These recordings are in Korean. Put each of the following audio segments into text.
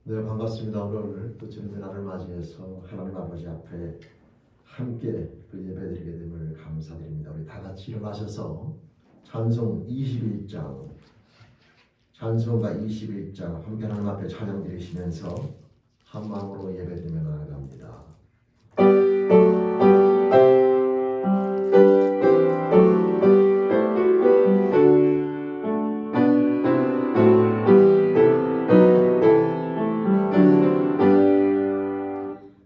네, 반갑습니다. 오늘 또 주님의 날을 맞이해서 하나님 아버지 앞에 함께 그 예배드리게 됨을 감사드립니다. 우리 다 같이 일어나셔서 찬송가 21장 함께 하나님 앞에 찬양 드리시면서 한 마음으로 예배드리며 나아갑니다.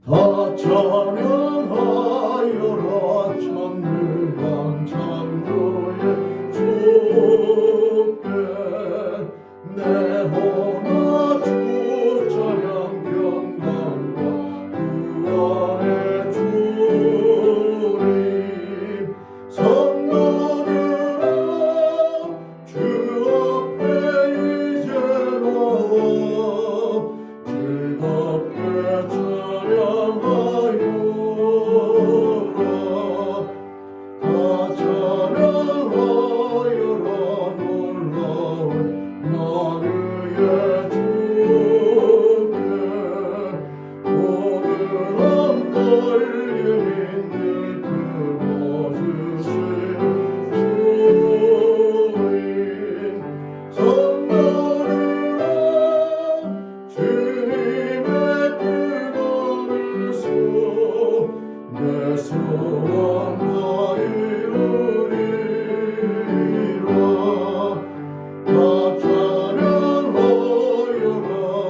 다 찬양하여라 전능한 창조의 주께 내 혼아 주 찬양 평강과 구원의 주님 성도들아 주 앞에 이제 나와 즐겁게 찬양하여라 다 찬양하여라 놀라운 나의 주께 오늘은 떨림 있는 들어주시는 주님 성도들아 주님의 뜨거운 수 내 소원 다 이루리라 다 찬양하여라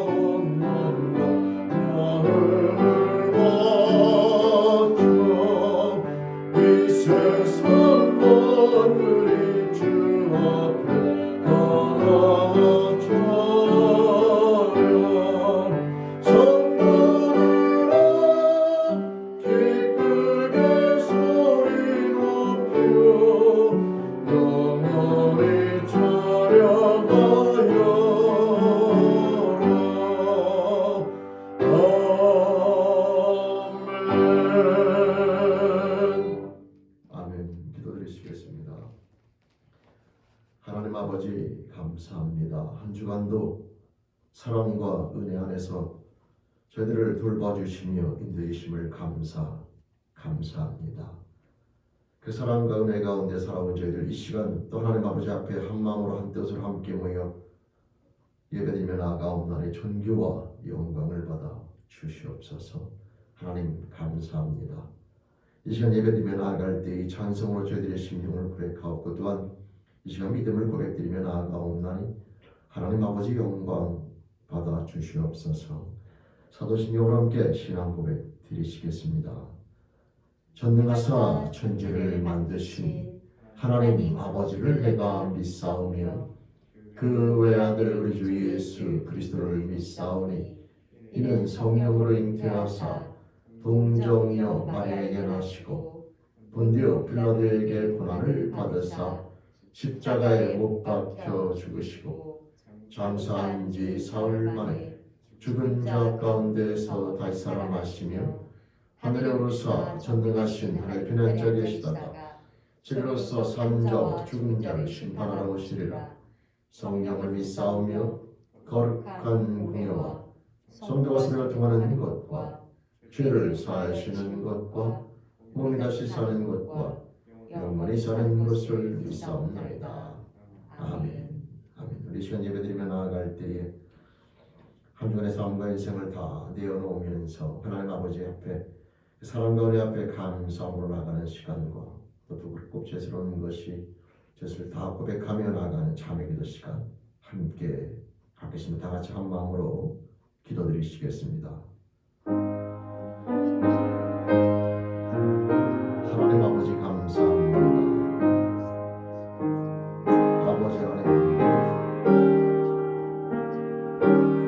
온몸과 마음을 바쳐 이 세상 만물이 주 앞에 나아차려 성도들아 기쁘게 소리 높여 영원히 찬양하여라 아멘. 기도드리시겠습니다. 하나님 아버지 감사합니다. 한 주간도 사랑과 은혜 안에서 저희들을 돌봐주시며 인도해주심을 감사합니다. 그 사랑과 은혜 가운데 살아온 저희들 이 시간 또 하나님 아버지 앞에 한 마음으로 한 뜻으로 함께 모여 예배드리며 나아가옵나니 존귀와 영광을 받아 주시옵소서. 하나님 감사합니다. 이 시간 예배드리며 나아갈 때 이 찬송으로 저희들의 심령을 고백하옵고 또한 이 시간 믿음을 고백드리며 나아가옵나니 하나님 아버지 영광 받아 주시옵소서. 사도신경으로 함께 신앙 고백 드리시겠습니다. 전능하사 천지를 만드신 하나님 아버지를 내가 믿사오며 그 외아들 우리 주 예수 그리스도를 믿사오니 이는 성령으로 잉태하사 동정녀 마리아에게 나시고 본디오 빌라도에게 고난을 받으사 십자가에 못 박혀 죽으시고 장사한 지 사흘 만에 죽은 자 가운데서 다시 살아나시며 하늘에 오르사 전능하신 하나님의 편안자 계시다가 진리로서 산 자와 죽은 자를 심판하러 오시리라. 성령을 믿사오며 거룩한 공예와 성도와 세례를 통하는 것과 죄를 사하시는 것과 몸이 다시 사는 것과 영원히 사는 것을 믿사옵나이다. 아멘. 아멘. 우리 시간 예배드리며 나아갈 때에 한 주간의 삶과 인생을 다 내어놓으면서 하나님 아버지 앞에 사랑과 은혜 앞에 감사함으로 나가는 시간과 또 부끄럽고 죄스러운 것이 죄를 다 고백하며 나가는 참회 기도 시간 함께 갖겠습니다. 다 같이 한 마음으로 기도드리시겠습니다. 하나님 아버지 감사합니다. 아버지 하나님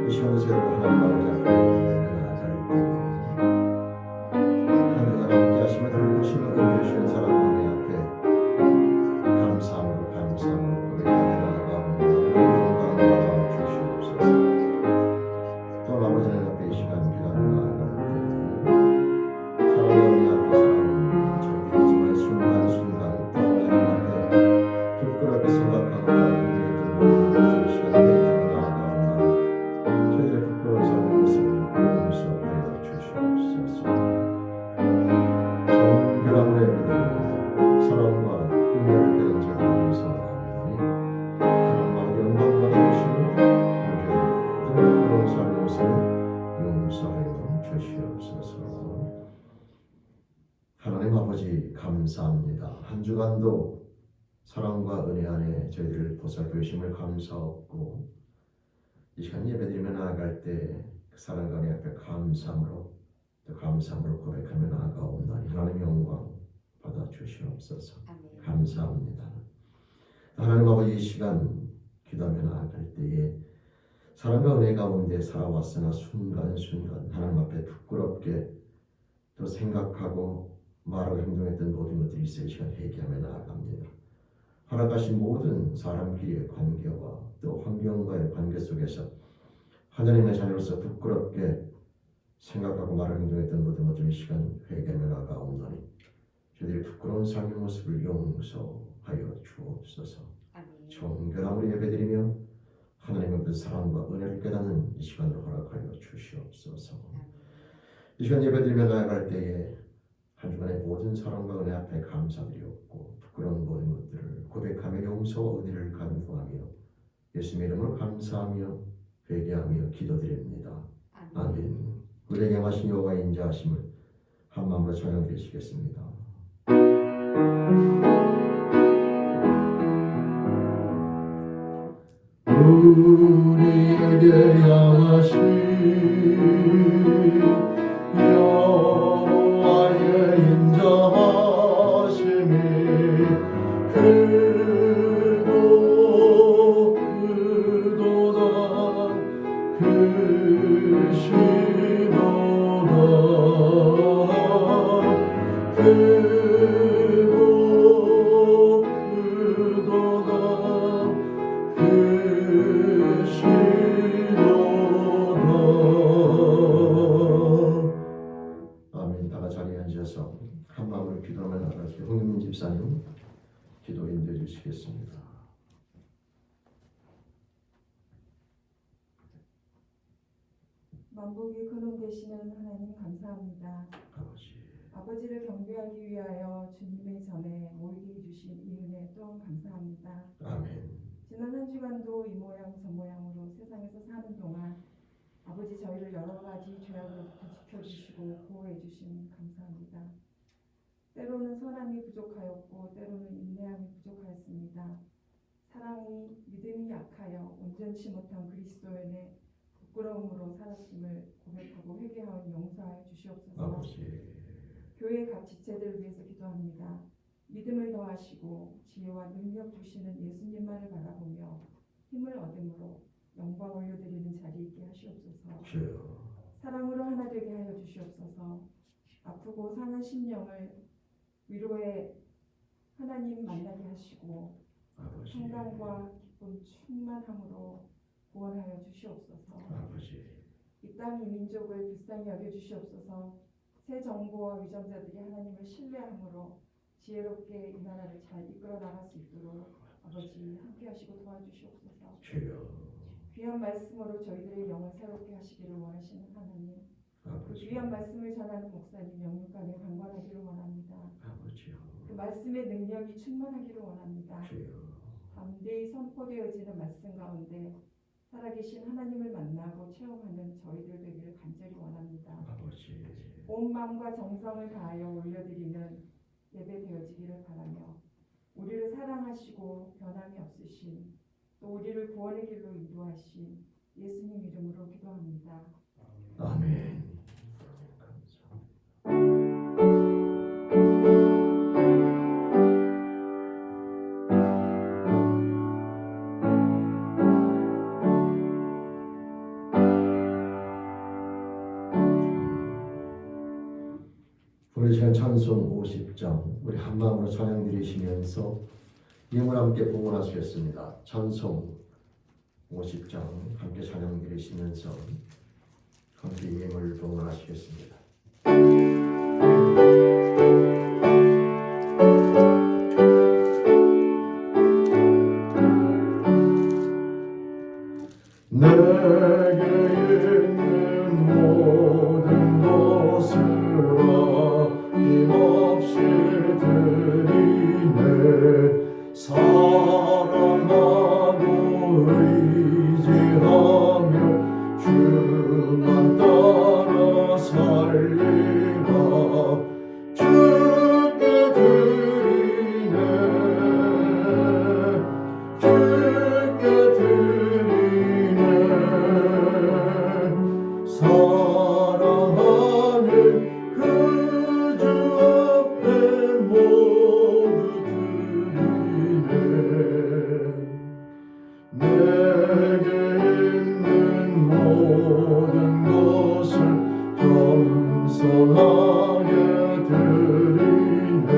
이 시간 저희를 하나님 아버지 앞에 나아갈 때 하나님과 함께 하시며 들으시며 은혜주시는 사랑 은혜 앞에 감사함으로 고백하며 나아가옵니다. 영광 받아 주시옵소서. 또 아버지 하나님 앞에 이 시간 기도하며 나아갈 때 사랑의 은혜 앞에 살아오는 저희들이지만 순간순간 또 하나님 앞에 부끄럽게 생각하고 하나님께 모든 것을 시간에 나아가옵나니 저희들의 부끄러운 삶을 것을 용서하여 주시옵소서. 하나님 아버지 감사합니다. 한 주간도 사랑과 은혜 안에 저희들을 보살펴 주심을 감사하고 이 시간 예배드리며 나아갈 때 그 사랑과 은혜 앞에 감사함으로 또 감사함으로 고백하며 나아가옵나니 하나님의 영광 받아 주시옵소서. 감사합니다. 하나님 아버지 이 시간 기도하며 나아갈 때에 사랑과 은혜 가운데 살아왔으나 순간순간 하나님 앞에 부끄럽게 또 생각하고 말하고 행동했던 모든 것들이 있어 이 시간 회개하며 나아갑니다. 허락하신 모든 사람끼리의 관계와 또 환경과의 관계 속에서 하나님의 자녀로서 부끄럽게 생각하고 말하고 행동했던 모든 것들이 이 시간 회개하며 나아가옵나니 저희들이 부끄러운 삶의 모습을 용서하여 주옵소서. 정결함으로 예배드리며 하나님의 그 사랑과 은혜를 깨닫는 이 시간을 허락하여 주시옵소서. 이 시간 예배드리며 나아갈 때에 한 주간의 모든 사랑과 은혜 앞에 감사드리옵고 부끄러운 모든 것들을 고백하며 용서와 은혜를 간구하며 예수님의 이름으로 감사하며 회개하며 기도드립니다. 아멘. 우리에게 행하신 여호와의 인자하심을 한 마음으로 찬양드리시겠습니다. 우리에게 향하신 여호와의 인자하심이 크고 크도다 크시도다 크고 크도다 아멘. 다가 자리에 앉아서 한 마음으로 기도하며 나갈게요. 홍윤민 집사님 기도 인도해 주시겠습니다. 만복의 근원 되시는 하나님 감사합니다. 아버지를 경배하기 위하여 주님의 전에 모이게 해주신 이 은혜 또한 감사합니다. 아멘. 지난 한 주간도 이 모양 저 모양으로 세상에서 사는 동안 아버지 저희를 여러 가지 죄악으로부터 지켜주시고 보호해주심 감사합니다. 때로는 선함이 부족하였고 때로는 인내함이 부족하였습니다. 사랑이 믿음이 약하여 온전치 못한 그리스도인의 부끄러움으로 살았음을 고백하고 회개하여 용서하여 주시옵소서. 아버지. 교회 각 지체들을 위해서 기도합니다. 믿음을 더하시고 지혜와 능력 주시는 예수님만을 바라보며 힘을 얻음으로 영광 올려드리는 자리 있게 하시옵소서. 사랑으로 하나 되게 하여 주시옵소서. 아프고 상한 심령을 위로에 하나님 만나게 하시고 평강과 기쁨 충만함으로 구원하여 주시옵소서. 이 땅 이 민족을 불쌍히 여겨 주시옵소서. 새 정부와 위정자들이 하나님을 신뢰함으로 지혜롭게 이 나라를 잘 이끌어 나갈 수 있도록 아버지 함께 하시고 도와주시옵소서. 귀한 말씀으로 저희들의 영을 새롭게 하시기를 원하시는 하나님, 귀한 말씀을 전하는 목사님 영육간에 강건하기를 원합니다. 그 말씀의 능력이 충만하기를 원합니다. 담대히 선포되어지는 말씀 가운데 살아계신 하나님을 만나고 체험하는 저희들 되기를 간절히 원합니다. 온 마음과 정성을 다하여 올려드리는 예배 되어지기를 바라며 우리를 사랑하시고 변함이 없으신 또 우리를 구원의 길로 인도하신 예수님 이름으로 기도합니다. 아멘. 우리 시간 찬송 50장 우리 한 마음으로 찬양 드리시면서 예물 함께 봉헌하시겠습니다. 찬송 50장 함께 찬양 드리시면서 함께 예물 봉헌하시겠습니다. 내게 있는 모든 것을 힘없이 드리네. 사랑하고 의지하며 주 주만 따라 살리라 주께 드리네 주께 드리네 사랑하는 그 주 앞에 모두 드리네 내게 있는 모든 것을 겸손하게 드리네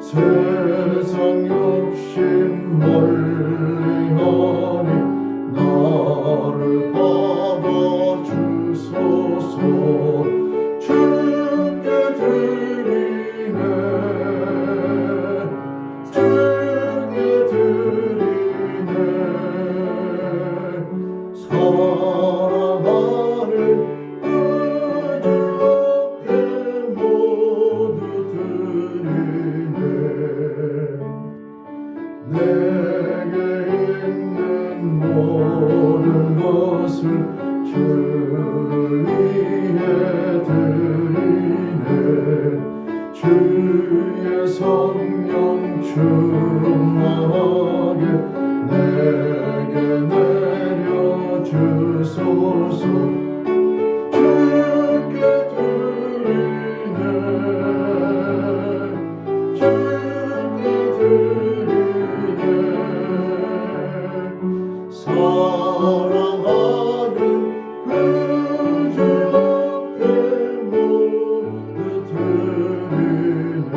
세상 욕심 멀리하니 나를 받아주소서 주께 드리네 주께 드리네 사랑하는 그 주 앞에 모두 드리네 내게 있는 모든 것을 주를 위해 드리네 주의 성령 충만하게 내게 내려주소서 주께 드리네 주께 드리네 사랑하는 그 주 앞에 모두 드리네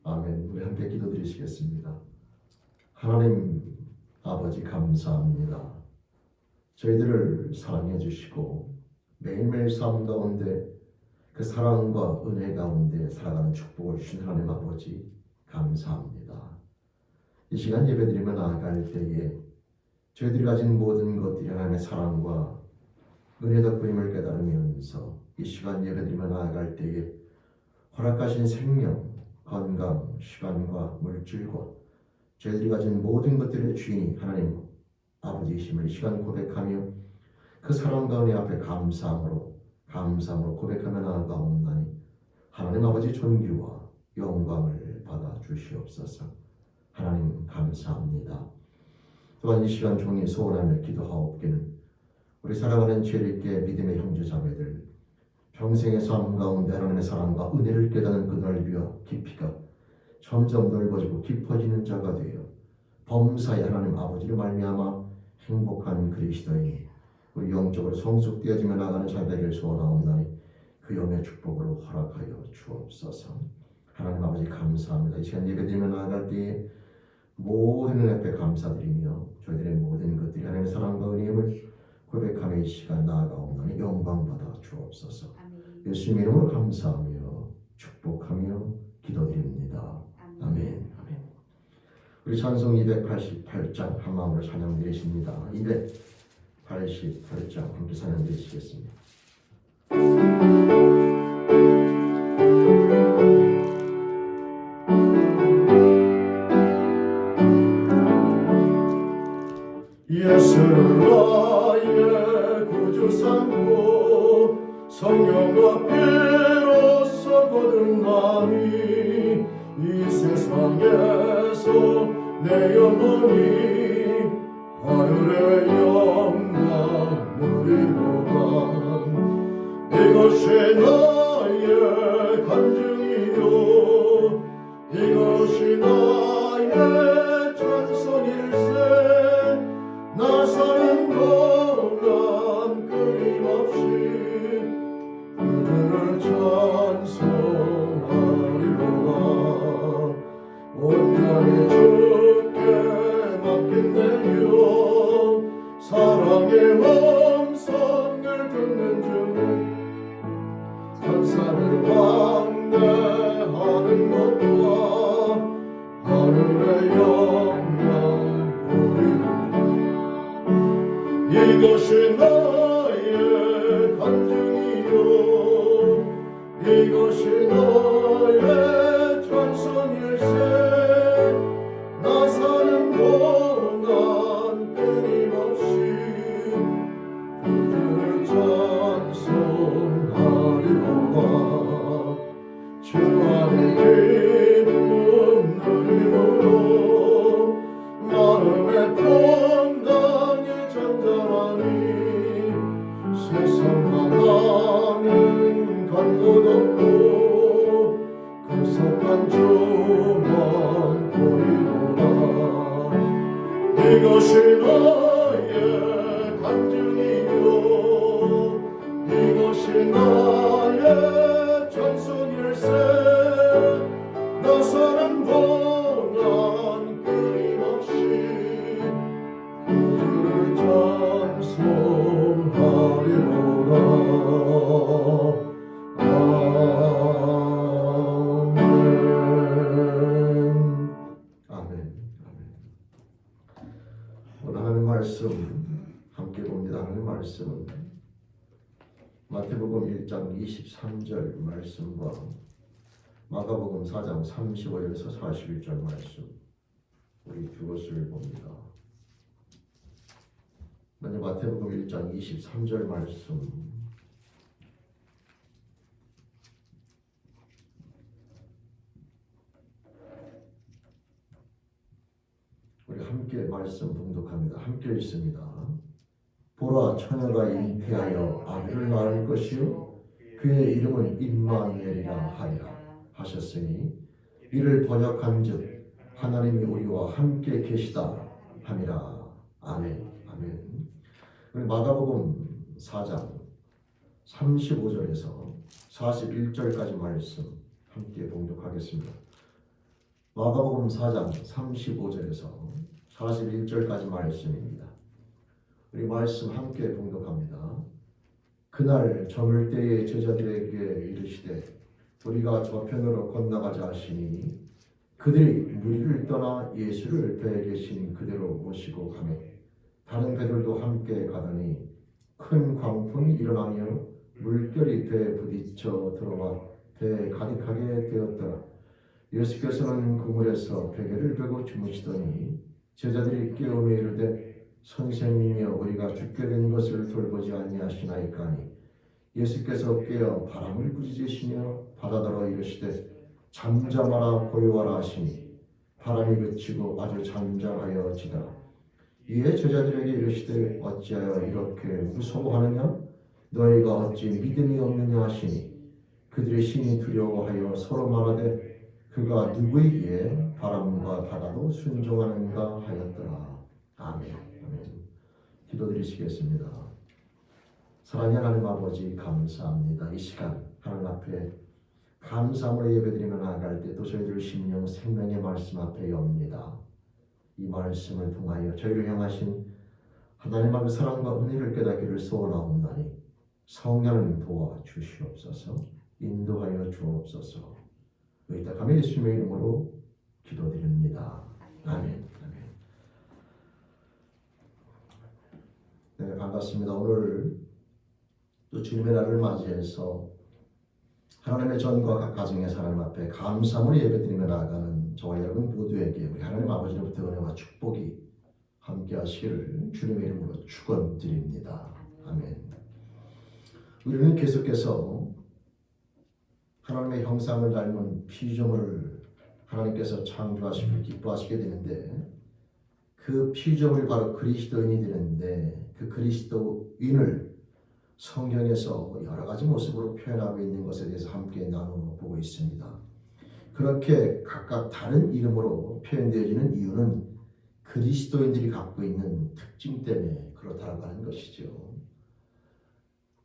아멘. 우리 함께 기도드리시겠습니다. 하나님 아버지 감사합니다. 저희들을 사랑해 주시고 매일매일 삶 가운데 그 사랑과 은혜 가운데 살아가는 축복을 주신 하나님 아버지 감사합니다. 이 시간 예배드리며 나아갈 때에 저희들이 가진 모든 것들이 하나님의 사랑과 은혜 덕분임을 깨달으면서 이 시간 예배드리며 나아갈 때에 허락하신 생명, 건강, 시간과 물질과 저희들이 가진 모든 것들의 주인이 하나님 아버지이심을 이 시간 고백하며 그 사랑과 은혜 앞에 감사함으로 고백하며 나아가옵나니 하나님 아버지 존귀와 영광을 받아 주시옵소서. 하나님 감사합니다. 또한 이 시간 종일 소원하며 기도하옵기는 우리 사랑하는 죄인께 믿음의 형제자매들 평생의 삶 가운데 하나님의 사랑과 은혜를 깨닫는 그 넓이와 깊이가 점점 넓어지고 깊어지는 자가 되어 범사에 하나님 아버지를 말미암아 행복한 그리스도인이 우리 영적으로 성숙되어지며 나가는 자들에게 소원하옵나니 그 영의 축복으로 허락하여 주옵소서. 하나님 아버지 감사합니다. 이 시간 예배드리며 나아갈 때에 모든 은 앞에 감사드리며 저희들의 모든 것들이 하나님의 사랑과 은혜임을 고백하며 이 시간 나아가옵나니 영광받아 주옵소서. 예수님 이름으로 감사하며 축복하며 기도드립니다. 아멘. 아멘. 우리 찬송 288장 한 마음으로 찬양 드리십니다. 288장 함께 찬양 드리시겠습니다. 예수를 나의 구주 삼고 성령과 피로써 거듭나니 이 세상에서 내 영혼이 하늘의 영광 누리로다. 이것이 나의 간증이요 이것이 나의 찬송일세. 나 사는 동안 끊임없이 그들을 찬송하리로다. 온전히 주께 맡긴 내 영 사랑의 음성을 듣는 중에 천사를 왕래하는 것과 하늘의 영광 이것이 나의 간증이요 이것이 나의 찬송일세. 이것이 나의 간증이요 이것이 나의 찬송일세 나서는 동안 끊임없이 그를 찬송하리로다. 아멘. 오늘 하나님 말씀 함께 봅니다. 하나님 말씀은 마태복음 1장 23절 말씀과 마가복음 4장 35절에서 41절 말씀 우리 두 것을 봅니다. 먼저 마태복음 1장 23절 말씀 우리 함께 말씀 봉독합니다. 함께 읽습니다. 보라 처녀가 잉태하여 아들을 낳을 것이요 그의 이름은 임마누엘이라 하리라 하셨으니 이를 번역한즉 하나님이 우리와 함께 계시다 함이라. 아멘. 아멘. 우리 마가복음 4장 35절에서 41절까지 말씀 함께 봉독하겠습니다. 마가복음 4장 35절에서 41절까지 말씀입니다. 우리 말씀 함께 봉독합니다. 그날 저물 때에 제자들에게 이르시되 우리가 저편으로 건너가자 하시니 그들이 무리를 떠나 예수를 배에 계신 그대로 모시고 가매 다른 배들도 함께 가더니 큰 광풍이 일어나며 물결이 배에 부딪혀 들어와 배에 가득하게 되었더라. 예수께서는 그물에서 베개를 베고 주무시더니 제자들이 깨우며 이르되 선생님이여 우리가 죽게 된 것을 돌보지 아니하시나이까 하니 예수께서 깨어 바람을 부르짖으시며 바다더러 이르시되 잠잠하라 고요하라 하시니 바람이 그치고 아주 잔잔하여 지더라. 이에 제자들에게 이르시되 어찌하여 이렇게 무서워하느냐 너희가 어찌 믿음이 없느냐 하시니 그들이 심히 두려워하여 서로 말하되 그가 누구이기에 바람과 바다도 순종하는가 하였더라. 아멘. 아멘. 기도드리시겠습니다. 사랑의 하나님 아버지 감사합니다. 이 시간 하나님 앞에 감사함으로 예배드리며 나아갈 때 또 저희들 심령 생명의 말씀 앞에 엽니다. 이 말씀을 통하여 저희를 향하신 하나님 앞의 사랑과 은혜를 깨닫기를 소원하옵나니 성령을 도와 주시옵소서. 인도하여 주옵소서. 의탁하며 예수님의 이름으로 기도드립니다. 아멘. 네, 반갑습니다. 오늘 또 주님의 날을 맞이해서 하나님의 전과 각 가정의 하나님 앞에 감사함으로 예배드리며 나아가는 저와 여러분 모두에게 우리 하나님 아버지로부터 은혜와 축복이 함께 하시기를 주님의 이름으로 축원드립니다. 아멘. 우리는 계속해서 하나님의 형상을 닮은 피조물을 하나님께서 창조하시고 기뻐하시게 되는데 그 피조물이 바로 그리스도인이 되는데 그 그리스도인을 성경에서 여러 가지 모습으로 표현하고 있는 것에 대해서 함께 나눠보고 있습니다. 그렇게 각각 다른 이름으로 표현되어지는 이유는 그리스도인들이 갖고 있는 특징 때문에 그렇다고 하는 것이죠.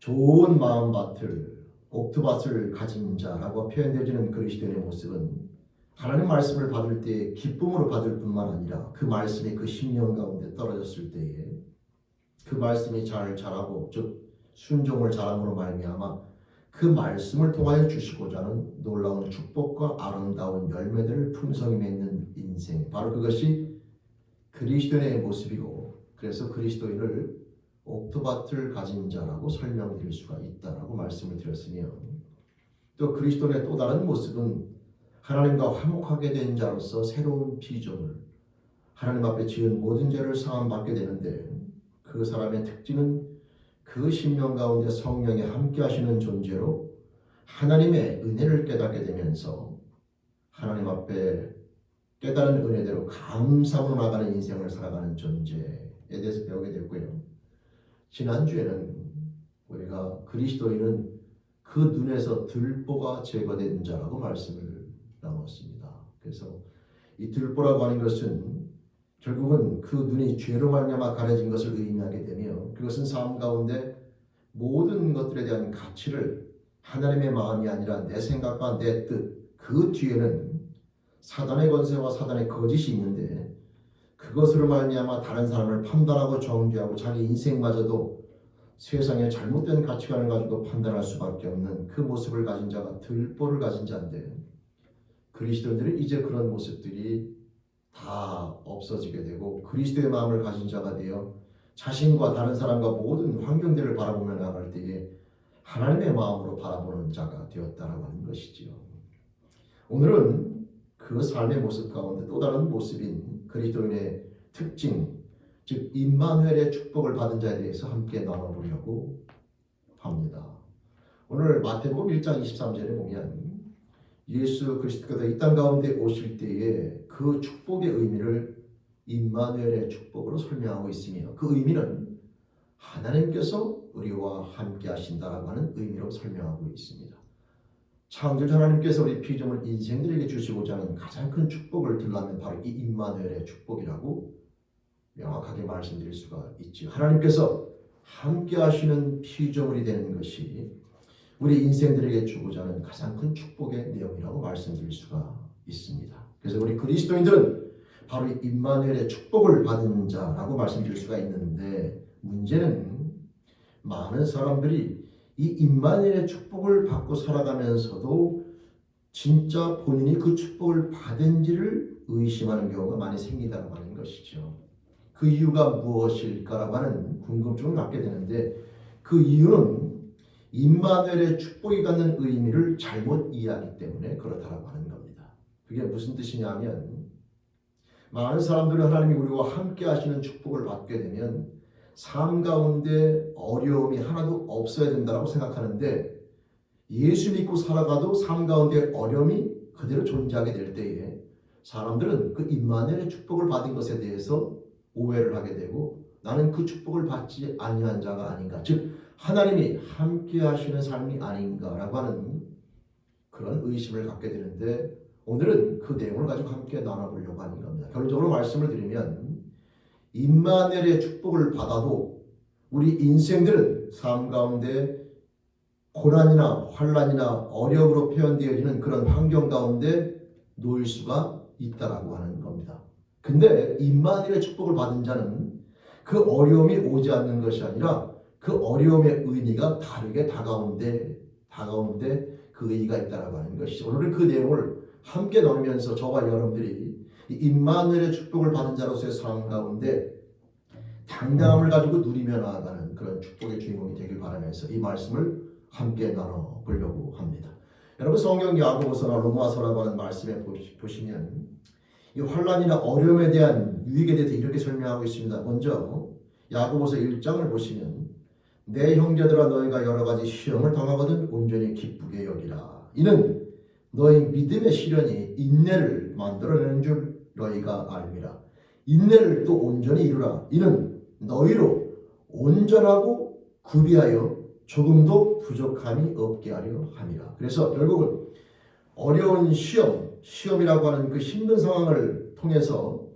좋은 마음밭을 옥토밭을 가진 자라고 표현되어지는 그리스도인의 모습은 하나님 말씀을 받을 때 기쁨으로 받을 뿐만 아니라 그 말씀이 그 심령 가운데 떨어졌을 때에 그 말씀이 잘 자라고 즉 순종을 잘함으로 말미암아 그 말씀을 통하여 주시고자 하는 놀라운 축복과 아름다운 열매들을 풍성히 맺는 인생, 바로 그것이 그리스도인의 모습이고 그래서 그리스도인을 옥토밭을 가진 자라고 설명드릴 수가 있다라고 말씀을 드렸으며 또 그리스도인의 또 다른 모습은 하나님과 화목하게 된 자로서 새로운 피조물, 하나님 앞에 지은 모든 죄를 사함받게 되는데 그 사람의 특징은 그 심령 가운데 성령이 함께 하시는 존재로 하나님의 은혜를 깨닫게 되면서 하나님 앞에 깨달은 은혜대로 감사함으로 나가는 인생을 살아가는 존재에 대해서 배우게 됐고요. 지난주에는 우리가 그리스도인은 그 눈에서 들보가 제거된 자라고 말씀을 나눴습니다. 그래서 이 들보라고 하는 것은 결국은 그 눈이 죄로 말미암아 가려진 것을 의미하게 되며 그것은 삶 가운데 모든 것들에 대한 가치를 하나님의 마음이 아니라 내 생각과 내 뜻, 그 뒤에는 사단의 권세와 사단의 거짓이 있는데 그것으로 말미암아 다른 사람을 판단하고 정죄하고 자기 인생마저도 세상의 잘못된 가치관을 가지고 판단할 수밖에 없는 그 모습을 가진 자가 들보를 가진 자인데 그리스도인들은 이제 그런 모습들이 다 없어지게 되고 그리스도의 마음을 가진 자가 되어 자신과 다른 사람과 모든 환경들을 바라보며 나아갈 때에 하나님의 마음으로 바라보는 자가 되었다라고 하는 것이지요. 오늘은 그 삶의 모습 가운데 또 다른 모습인 그리스도인의 특징, 즉 임마누엘의 축복을 받은 자에 대해서 함께 나눠보려고 합니다. 오늘 마태복음 1장 23절에 보면 예수 그리스도께서 이 땅 가운데 오실 때에 그 축복의 의미를 임마누엘의 축복으로 설명하고 있으며 그 의미는 하나님께서 우리와 함께 하신다라고 하는 의미로 설명하고 있습니다. 창조주 하나님께서 우리 피조물 인생들에게 주시고자 하는 가장 큰 축복을 들라면 바로 이 임마누엘의 축복이라고 명확하게 말씀드릴 수가 있지요. 하나님께서 함께 하시는 피조물이 되는 것이 우리 인생들에게 주고자 하는 가장 큰 축복의 내용이라고 말씀드릴 수가 있습니다. 그래서 우리 그리스도인들은 바로 이 임마누엘의 축복을 받은 자라고 말씀드릴 수가 있는데 문제는 많은 사람들이 이 임마누엘의 축복을 받고 살아가면서도 진짜 본인이 그 축복을 받은지를 의심하는 경우가 많이 생기다고 하는 것이죠. 그 이유가 무엇일까라고 하는 궁금증을 갖게 되는데 그 이유는 임마누엘의 축복이 갖는 의미를 잘못 이해하기 때문에 그렇다라고 하는 겁니다. 그게 무슨 뜻이냐면 많은 사람들은 하나님이 우리와 함께 하시는 축복을 받게 되면 삶 가운데 어려움이 하나도 없어야 된다고 생각하는데 예수 믿고 살아가도 삶 가운데 어려움이 그대로 존재하게 될 때에 사람들은 그 임마누엘의 축복을 받은 것에 대해서 오해를 하게 되고 나는 그 축복을 받지 아니한 자가 아닌가, 즉 하나님이 함께 하시는 삶이 아닌가라고 하는 그런 의심을 갖게 되는데 오늘은 그 내용을 가지고 함께 나눠보려고 하는 겁니다. 결론적으로 말씀을 드리면 임마누엘의 축복을 받아도 우리 인생들은 삶 가운데 고난이나 환난이나 어려움으로 표현되어지는 그런 환경 가운데 놓일 수가 있다라고 하는 겁니다. 근데 임마누엘의 축복을 받은 자는 그 어려움이 오지 않는 것이 아니라 그 어려움의 의미가 다르게 다가오는데 그 의미가 있다라고 하는 것이죠. 오늘은 그 내용을 함께 나누면서 저와 여러분들이 이 임마누엘의 축복을 받은 자로서의 삶 가운데 당당함을 가지고 누리며 나아가는 그런 축복의 주인공이 되길 바라면서 이 말씀을 함께 나눠보려고 합니다. 여러분 성경 야고보서나 로마서라고 하는 말씀에 보시면 이 환난이나 어려움에 대한 유익에 대해서 이렇게 설명하고 있습니다. 먼저 야고보서 1장을 보시면 내 형제들아 너희가 여러 가지 시험을 당하거든 온전히 기쁘게 여기라. 이는 너희 믿음의 시련이 인내를 만들어내는 줄 너희가 알미라. 인내를 또 온전히 이루라. 이는 너희로 온전하고 구비하여 조금도 부족함이 없게 하려 함이라. 그래서 결국은 어려운 시험이라고 하는 그 힘든 상황을 통해서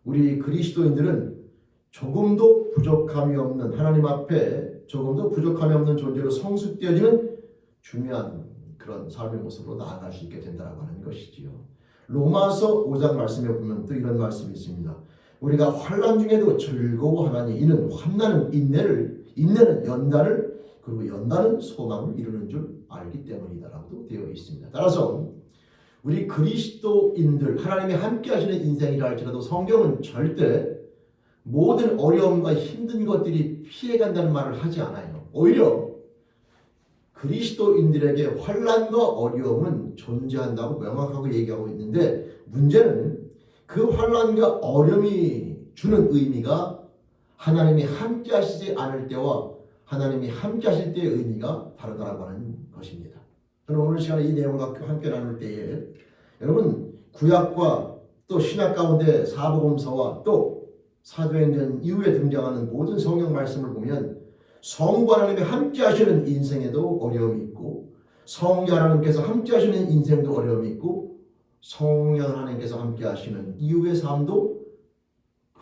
우리 그리스도인들은 조금도 부족함이 없는 하나님 앞에 조금도 부족함이 없는 존재로 성숙되어지는 중요한 그런 삶의 모습으로 나아갈 수 있게 된다고 하는 것이지요. 로마서 5장 말씀에 보면 또 이런 말씀이 있습니다. 우리가 환난 중에도 즐거워하나니 이는 환난은 인내는 연단을 그리고 연단은 소망을 이루는 줄 알기 때문이다라고 되어 있습니다. 따라서 우리 그리스도인들 하나님이 함께 하시는 인생이라 할지라도 성경은 절대 모든 어려움과 힘든 것들이 피해간다는 말을 하지 않아요. 오히려 그리스도인들에게 환난과 어려움은 존재한다고 명확하게 얘기하고 있는데 문제는 그 환난과 어려움이 주는 의미가 하나님이 함께 하시지 않을 때와 하나님이 함께 하실 때의 의미가 다르다고 하는 것입니다. 저는 오늘 시간에 이 내용을 함께 나눌 때에 여러분 구약과 또 신약 가운데 사복음서와 또 사도행전 이후에 등장하는 모든 성경 말씀을 보면 성부 하나님이 함께 하시는 인생에도 어려움이 있고 성령 하나님께서 함께 하시는 인생도 어려움이 있고 성령 하나님께서 함께 하시는 이후의 삶도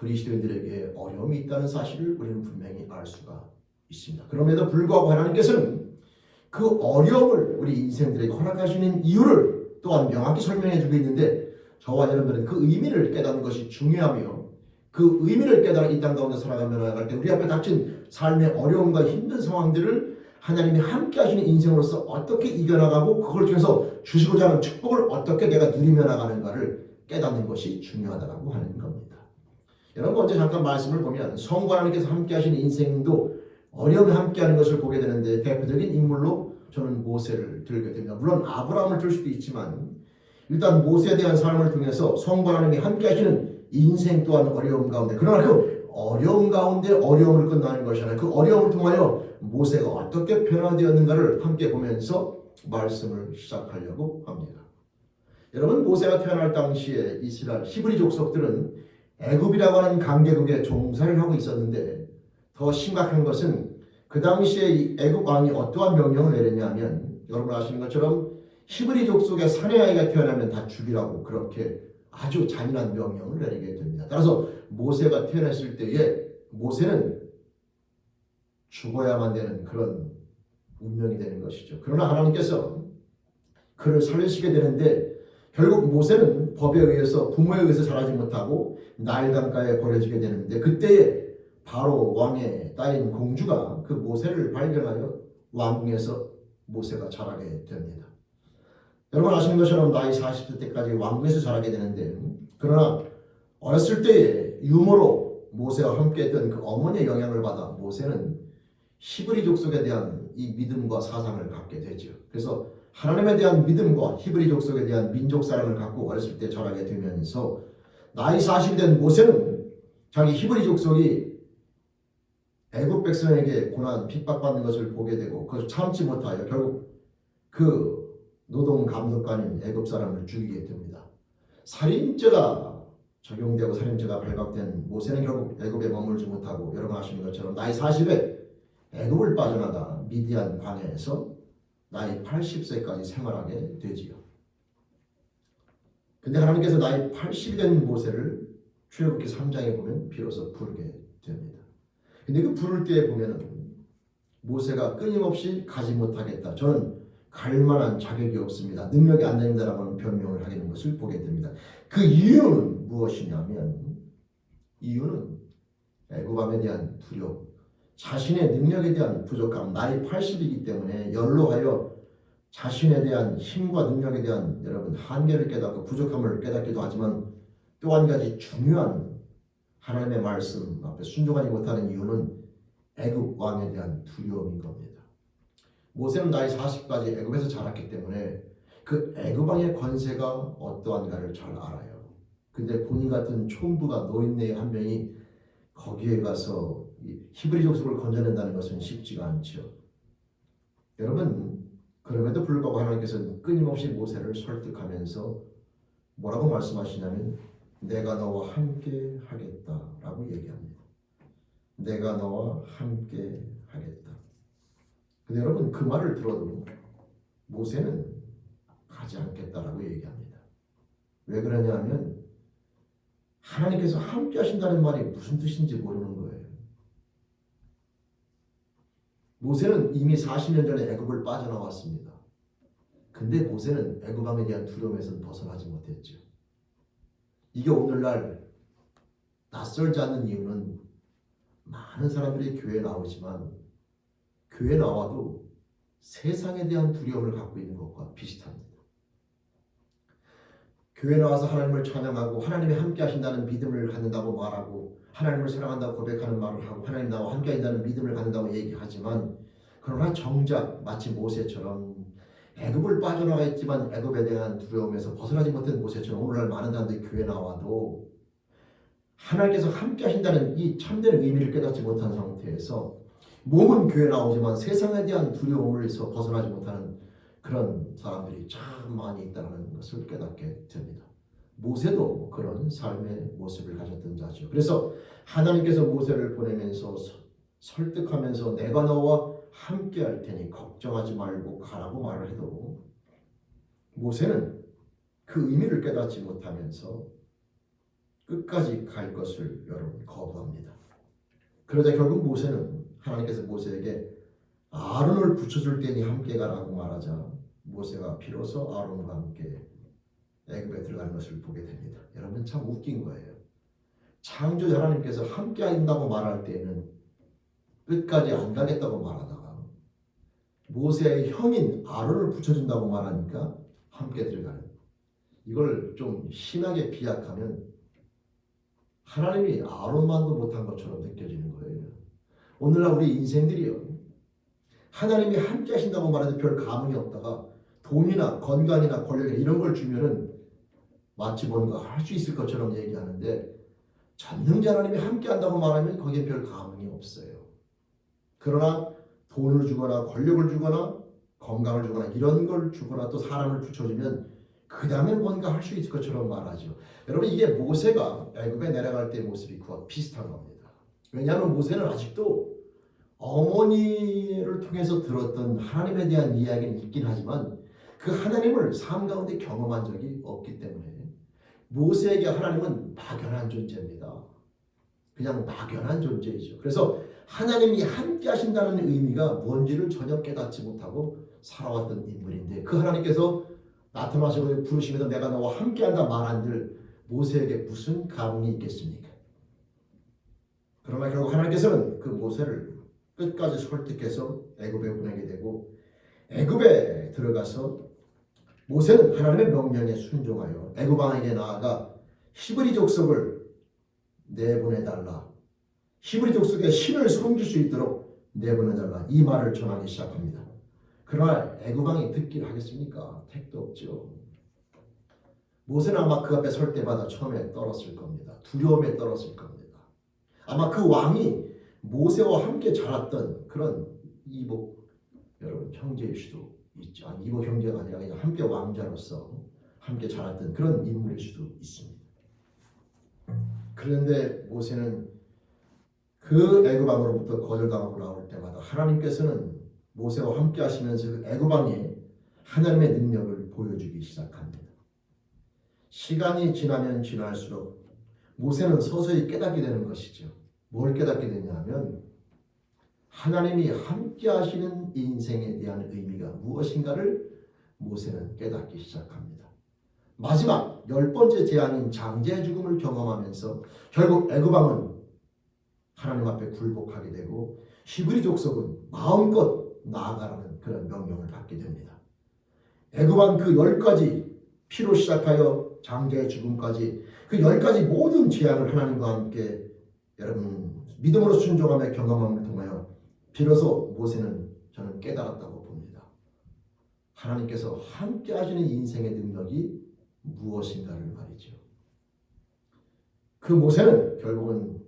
그리스도인들에게 어려움이 있다는 사실을 우리는 분명히 알 수가 있습니다. 그럼에도 불구하고 하나님께서는 그 어려움을 우리 인생들에게 허락하시는 이유를 또한 명확히 설명해 주고 있는데, 저와 여러분들은 그 의미를 깨닫는 것이 중요하며, 그 의미를 깨달아 이 땅 가운데 살아가며 나아갈 때 우리 앞에 닥친 삶의 어려움과 힘든 상황들을 하나님이 함께 하시는 인생으로서 어떻게 이겨나가고 그걸 통해서 주시고자 하는 축복을 어떻게 내가 누리며 나가는가를 깨닫는 것이 중요하다고 하는 겁니다. 여러분, 먼저 잠깐 말씀을 보면 성부 하나님께서 함께 하시는 인생도 어려움에 함께하는 것을 보게 되는데, 대표적인 인물로 저는 모세를 들게 됩니다. 물론 아브라함을 들 수도 있지만 일단 모세에 대한 삶을 통해서 성부 하나님이 함께 하시는 인생 또한 어려움 가운데, 그러나 그 어려움 가운데 어려움을 끝나는 것이 아니라 그 어려움을 통하여 모세가 어떻게 변화되었는가를 함께 보면서 말씀을 시작하려고 합니다. 여러분, 모세가 태어날 당시에 이스라엘 히브리 족속들은 애굽이라고 하는 강대국에 종살이를 하고 있었는데, 더 심각한 것은 그 당시에 이 애굽 왕이 어떠한 명령을 내렸냐면, 여러분 아시는 것처럼 히브리 족속의 사내 아이가 태어나면 다 죽이라고 그렇게 아주 잔인한 명령을 내리게 됩니다. 따라서 모세가 태어났을 때에 모세는 죽어야만 되는 그런 운명이 되는 것이죠. 그러나 하나님께서 그를 살리시게 되는데, 결국 모세는 법에 의해서 부모에 의해서 자라지 못하고 나일 강가에 버려지게 되는데, 그때에 바로 왕의 딸인 공주가 그 모세를 발견하여 왕궁에서 모세가 자라게 됩니다. 여러분 아시는 것처럼 나이 40세 때까지 왕궁에서 자라게 되는데, 그러나 어렸을 때에 유모로 모세와 함께했던 그 어머니의 영향을 받아 모세는 히브리 족속에 대한 이 믿음과 사상을 갖게 되죠. 그래서 하나님에 대한 믿음과 히브리 족속에 대한 민족 사랑을 갖고 어렸을 때 자라게 되면서, 나이 40이 된 모세는 자기 히브리 족속이 애굽 백성에게 고난 핍박받는 것을 보게 되고 그것을 참지 못하여 결국 그 노동 감독관인 애굽 사람을 죽이게 됩니다. 살인죄가 적용되고 살인죄가 발각된 모세는 결국 애굽에 머물지 못하고, 여러분 아시는 것처럼 나이 40에 애굽을 빠져나가 미디안 광야에서 나이 80세까지 생활하게 되지요. 근데 하나님께서 나이 80이 된 모세를 출애굽기 3장에 보면 비로소 부르게 됩니다. 근데 그 부를 때에 보면은 모세가 끊임없이 가지 못하겠다, 저는 갈 만한 자격이 없습니다, 능력이 안 된다라고 하는 변명을 하게 된 것을 보게 됩니다. 그 이유는 무엇이냐면, 이유는 애굽함에 대한 두려움, 자신의 능력에 대한 부족함, 나이 80이기 때문에 연로하여 자신에 대한 힘과 능력에 대한 여러분 한계를 깨닫고 부족함을 깨닫기도 하지만, 또 한 가지 중요한 하나님의 말씀 앞에 순종하지 못하는 이유는 애굽 왕에 대한 두려움인 겁니다. 모세는 나이 40까지 애굽에서 자랐기 때문에 그 애굽 왕의 권세가 어떠한가를 잘 알아요. 근데 본인 같은 총부가 노인네 한 명이 거기에 가서 히브리 족속을 건져낸다는 것은 쉽지가 않죠. 여러분, 그럼에도 불구하고 하나님께서는 끊임없이 모세를 설득하면서 뭐라고 말씀하시냐면, 내가 너와 함께 하겠다라고 얘기합니다. 내가 너와 함께 하겠다. 근데 여러분, 그 말을 들어도 모세는 가지 않겠다라고 얘기합니다. 왜 그러냐면 하나님께서 함께 하신다는 말이 무슨 뜻인지 모르는 거예요. 모세는 이미 40년 전에 애굽을 빠져나왔습니다. 근데 모세는 애굽 왕에 대한 두려움에서 벗어나지 못했죠. 이게 오늘날 낯설지 않는 이유는 많은 사람들이 교회에 나오지만 교회에 나와도 세상에 대한 두려움을 갖고 있는 것과 비슷합니다. 교회 나와서 하나님을 찬양하고 하나님이 함께 하신다는 믿음을 갖는다고 말하고 하나님을 사랑한다고 고백하는 말을 하고 하나님 나와 함께 하신다는 믿음을 갖는다고 얘기하지만, 그러나 정작 마치 모세처럼 애굽을 빠져나가 있지만 애굽에 대한 두려움에서 벗어나지 못한 모세처럼 오늘날 많은 사람들이 교회 나와도 하나님께서 함께 하신다는 이 참된 의미를 깨닫지 못한 상태에서 몸은 교회 나오지만 세상에 대한 두려움에서 벗어나지 못하는 그런 사람들이 참 많이 있다는 것을 깨닫게 됩니다. 모세도 그런 삶의 모습을 가졌던 자죠. 그래서 하나님께서 모세를 보내면서 설득하면서 내가 너와 함께 할 테니 걱정하지 말고 가라고 말을 해도 모세는 그 의미를 깨닫지 못하면서 끝까지 갈 것을 여러분 거부합니다. 그러자 결국 모세는 하나님께서 모세에게 아론을 붙여줄 테니 함께 가라고 말하자 모세가 비로소 아론과 함께 애굽에 들어가는 것을 보게 됩니다. 여러분 참 웃긴 거예요. 창조주 하나님께서 함께 한다고 말할 때에는 끝까지 안 가겠다고 말하다가 모세의 형인 아론을 붙여준다고 말하니까 함께 들어가는, 이걸 좀 심하게 비약하면 하나님이 아론만도 못한 것처럼 느껴지는 거예요. 오늘날 우리 인생들이요, 하나님이 함께 하신다고 말해도 별 감흥이 없다가 돈이나 건강이나 권력이나 이런 걸 주면은 마치 뭔가 할 수 있을 것처럼 얘기하는데, 전능자 하나님이 함께 한다고 말하면 거기에 별 감흥이 없어요. 그러나 돈을 주거나 권력을 주거나 건강을 주거나 이런 걸 주거나 또 사람을 붙여주면 그 다음에 뭔가 할 수 있을 것처럼 말하죠. 여러분 이게 모세가 애굽에 내려갈 때의 모습이 그와 비슷한 겁니다. 왜냐하면 모세는 아직도 어머니를 통해서 들었던 하나님에 대한 이야기는 있긴 하지만 그 하나님을 삶 가운데 경험한 적이 없기 때문에 모세에게 하나님은 막연한 존재입니다. 그냥 막연한 존재이죠. 그래서 하나님이 함께 하신다는 의미가 뭔지를 전혀 깨닫지 못하고 살아왔던 인물인데, 그 하나님께서 나타나셔서 부르시면서 내가 너와 함께한다 말한들 모세에게 무슨 감흥이 있겠습니까? 그러나 결국 하나님께서는 그 모세를 끝까지 설득해서 애굽에 보내게 되고, 애굽에 들어가서 모세는 하나님의 명령에 순종하여 애굽 왕에게 나아가 히브리 족속을 내보내달라, 히브리 족속의 신을 섬길 수 있도록 내보내달라, 이 말을 전하기 시작합니다. 그러나 애굽 왕이 듣기를 하겠습니까? 택도 없죠. 모세는 아마 그 앞에 설 때마다 처음에 떨었을 겁니다. 두려움에 떨었을 겁니다. 아마 그 왕이 모세와 함께 자랐던 그런 이복, 여러분 형제일 수도 있죠. 아니, 이복 형제가 아니라 그냥 함께 왕자로서 함께 자랐던 그런 인물일 수도 있습니다. 그런데 모세는 그 애굽 왕으로부터 거절당하고 나올 때마다 하나님께서는 모세와 함께 하시면서 그 애굽 왕이 하나님의 능력을 보여주기 시작합니다. 시간이 지나면 지날수록 모세는 서서히 깨닫게 되는 것이죠. 뭘 깨닫게 되냐면 하나님이 함께 하시는 인생에 대한 의미가 무엇인가를 모세는 깨닫기 시작합니다. 마지막 10번째 재앙인 장자의 죽음을 경험하면서 결국 애굽 왕은 하나님 앞에 굴복하게 되고 히브리 족속은 마음껏 나아가라는 그런 명령을 받게 됩니다. 애굽 왕 그 10가지 피로 시작하여 장자의 죽음까지 그 10가지 모든 재앙을 하나님과 함께 여러분 믿음으로 순종하며 경험함을 통하여 비로소 모세는 저는 깨달았다고 봅니다. 하나님께서 함께 하시는 인생의 능력이 무엇인가를 말이죠. 그 모세는 결국은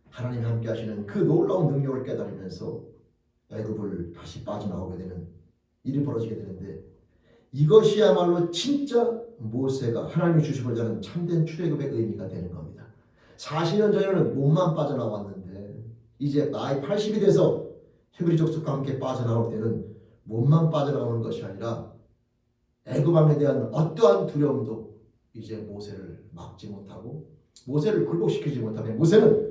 하나님이 함께 하시는 그 놀라운 능력을 깨달으면서 애굽을 다시 빠져나오게 되는 일이 벌어지게 되는데, 이것이야말로 진짜 모세가 하나님이 주시고자 하는 참된 출애굽의 의미가 되는 겁니다. 40년 전에는 몸만 빠져나왔는데 이제 나이 80이 돼서 히브리 족속과 함께 빠져나올 때는 몸만 빠져나오는 것이 아니라 애굽 왕에 대한 어떠한 두려움도 이제 모세를 막지 못하고 모세를 굴복시키지 못하며 모세는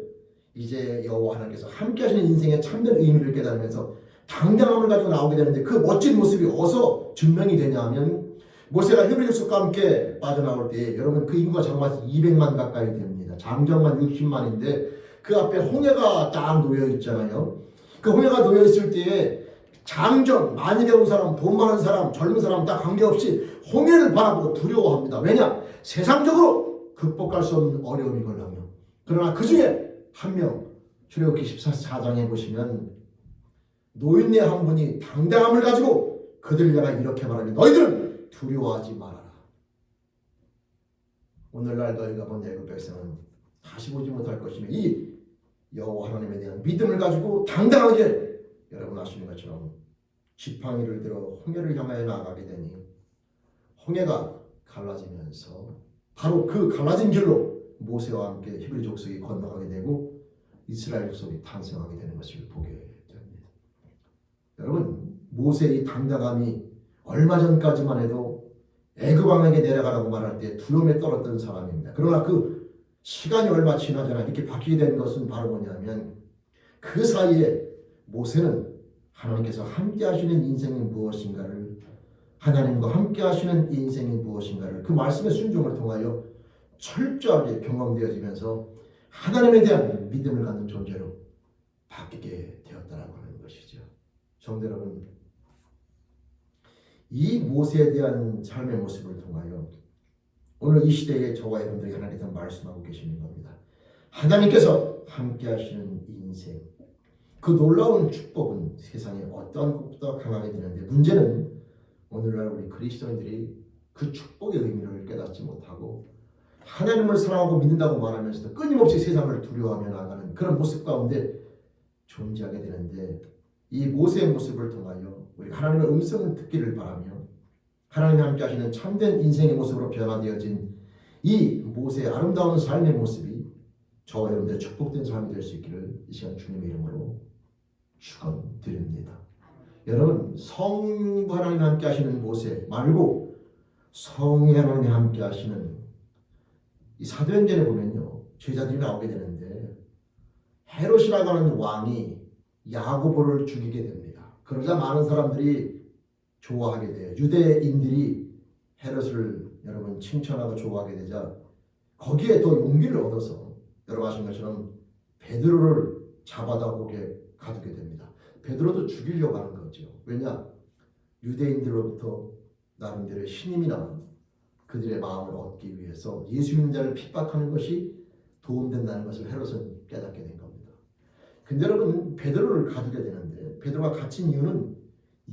이제 여호와 하나님께서 함께 하시는 인생의 참된 의미를 깨달으면서 당당함을 가지고 나오게 되는데, 그 멋진 모습이 어디서 증명이 되냐 하면 모세가 히브리 족속과 함께 빠져나올 때 여러분 그 인구가 정말 200만 가까이 됩니다. 장정만 60만인데 그 앞에 홍해가 딱 놓여 있잖아요. 그 홍해가 놓여 있을 때에 장정, 많이 배운 사람, 돈 많은 사람, 젊은 사람 다 관계없이 홍해를 바라보고 두려워합니다. 왜냐? 세상적으로 극복할 수 없는 어려움이걸랑요. 그러나 그 중에 한 명, 출애굽기 14장에 보시면 노인네 한 분이 당당함을 가지고 그들에게 이렇게 말하면 너희들은 두려워하지 말아라. 오늘날 너희가 본 애굽 백성은 다시 보지 못할 것이며 이 여호와 하나님에 대한 믿음을 가지고 당당하게 여러분 아시는 것처럼 지팡이를 들어 홍해를 향하여 나아가게 되니 홍해가 갈라지면서 바로 그 갈라진 길로 모세와 함께 히브리 족속이 건너가게 되고 이스라엘 족속이 탄생하게 되는 것을 보게 됩니다. 여러분 모세의 당당함이 얼마 전까지만 해도 애굽 왕에게 내려가라고 말할 때 두려움에 떨었던 사람입니다. 그러나 그 시간이 얼마 지나지 않아 이렇게 바뀌게 된 것은 바로 뭐냐면 그 사이에 모세는 하나님께서 함께 하시는 인생이 무엇인가를, 하나님과 함께 하시는 인생이 무엇인가를 그 말씀의 순종을 통하여 철저하게 경험되어지면서 하나님에 대한 믿음을 갖는 존재로 바뀌게 되었다라고 하는 것이죠. 성도 여러분, 이 모세에 대한 삶의 모습을 통하여 오늘 이 시대에 저와 여러분들에게 하나님께서 말씀하고 계시는 겁니다. 하나님께서 함께 하시는 인생, 그 놀라운 축복은 세상에 어떠한 것보다 강하게 되는데, 문제는 오늘날 우리 그리스도인들이 그 축복의 의미를 깨닫지 못하고 하나님을 사랑하고 믿는다고 말하면서도 끊임없이 세상을 두려워하며 나가는 그런 모습 가운데 존재하게 되는데, 이 모세의 모습을 통하여 우리 하나님의 음성을 듣기를 바라며 하나님이 함께 하시는 참된 인생의 모습으로 변화되어진 이 모세의 아름다운 삶의 모습이 저와 여러분들의 축복된 삶이 될 수 있기를 이 시간 주님의 이름으로 축원드립니다. 여러분, 성부 하나님이 함께 하시는 모세 말고 성의 하나님이 함께 하시는 이 사도행전에 보면요, 제자들이 나오게 되는데 헤롯이라고 하는 왕이 야고보를 죽이게 됩니다. 그러자 많은 사람들이 좋아하게 돼요. 유대인들이 헤롯을 여러분 칭찬하고 좋아하게 되자 거기에 더 용기를 얻어서 여러분 아시는 것처럼 베드로를 잡아다 거기에 가두게 됩니다. 베드로도 죽이려고 하는 거죠. 왜냐? 유대인들로부터 나름대로의 신임이나 그들의 마음을 얻기 위해서 예수 믿는 자를 핍박하는 것이 도움된다는 것을 헤롯은 깨닫게 된 겁니다. 근데 여러분, 베드로를 가두게 되는데 베드로가 갇힌 이유는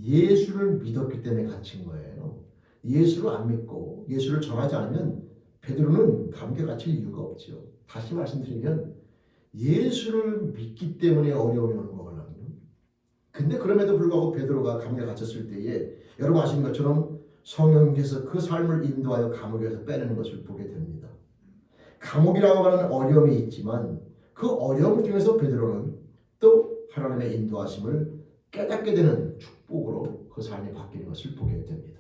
예수를 믿었기 때문에 갇힌 거예요. 예수를 안 믿고 예수를 전하지 않으면 베드로는 감옥에 갇힐 이유가 없죠. 다시 말씀드리면 예수를 믿기 때문에 어려움이 오는 거거든요. 근데 그럼에도 불구하고 베드로가 감옥에 갇혔을 때에 여러분 아시는 것처럼 성령께서 그 삶을 인도하여 감옥에서 빼내는 것을 보게 됩니다. 감옥이라고 하는 어려움이 있지만 그 어려움을 통해서 베드로는 또 하나님의 인도하심을 깨닫게 되는 축복으로 그 삶이 바뀌는 것을 보게 됩니다.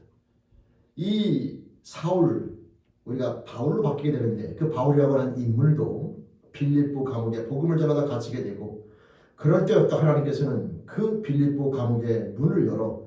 이 사울, 우리가 바울로 바뀌게 되는데 그 바울이라고 하는 인물도 빌립보 감옥에 복음을 전하다 갇히게 되고, 그럴 때부터 하나님께서는 그 빌립보 감옥의 문을 열어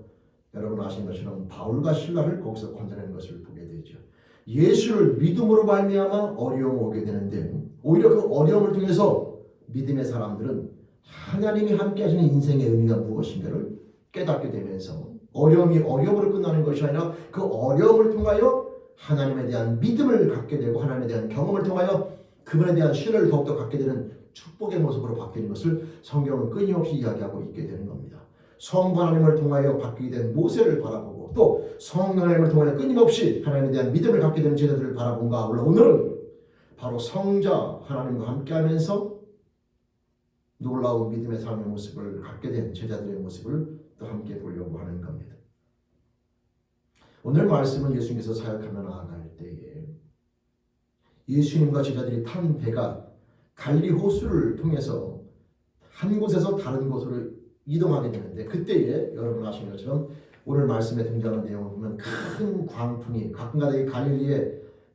여러분 아시는 것처럼 바울과 실라를 거기서 건져내는 것을 보게 되죠. 예수를 믿음으로 말미암아 어려움이 오게 되는데 오히려 그 어려움을 통해서 믿음의 사람들은 하나님이 함께 하시는 인생의 의미가 무엇인가를 깨닫게 되면서 어려움이 어려움으로 끝나는 것이 아니라 그 어려움을 통하여 하나님에 대한 믿음을 갖게 되고 하나님에 대한 경험을 통하여 그분에 대한 신뢰를 더욱더 갖게 되는 축복의 모습으로 바뀌는 것을 성경은 끊임없이 이야기하고 있게 되는 겁니다. 성부 하나님을 통하여 바뀌게 된 모세를 바라보고 또 성부 하나님을 통하여 끊임없이 하나님에 대한 믿음을 갖게 되는 제자들을 바라본 가운데 오늘은 바로 성자 하나님과 함께하면서 놀라운 믿음의 삶의 모습을 갖게 된 제자들의 모습을 또 함께 보려고 하는 겁니다. 오늘 말씀은 예수님께서 사역하며 나아갈 때에 예수님과 제자들이 탄 배가 갈리 호수를 통해서 한 곳에서 다른 곳으로 이동하게 되는데, 그때에 여러분 아시는 것처럼 오늘 말씀에 등장하는 내용을 보면 큰 광풍이 가끔가다 이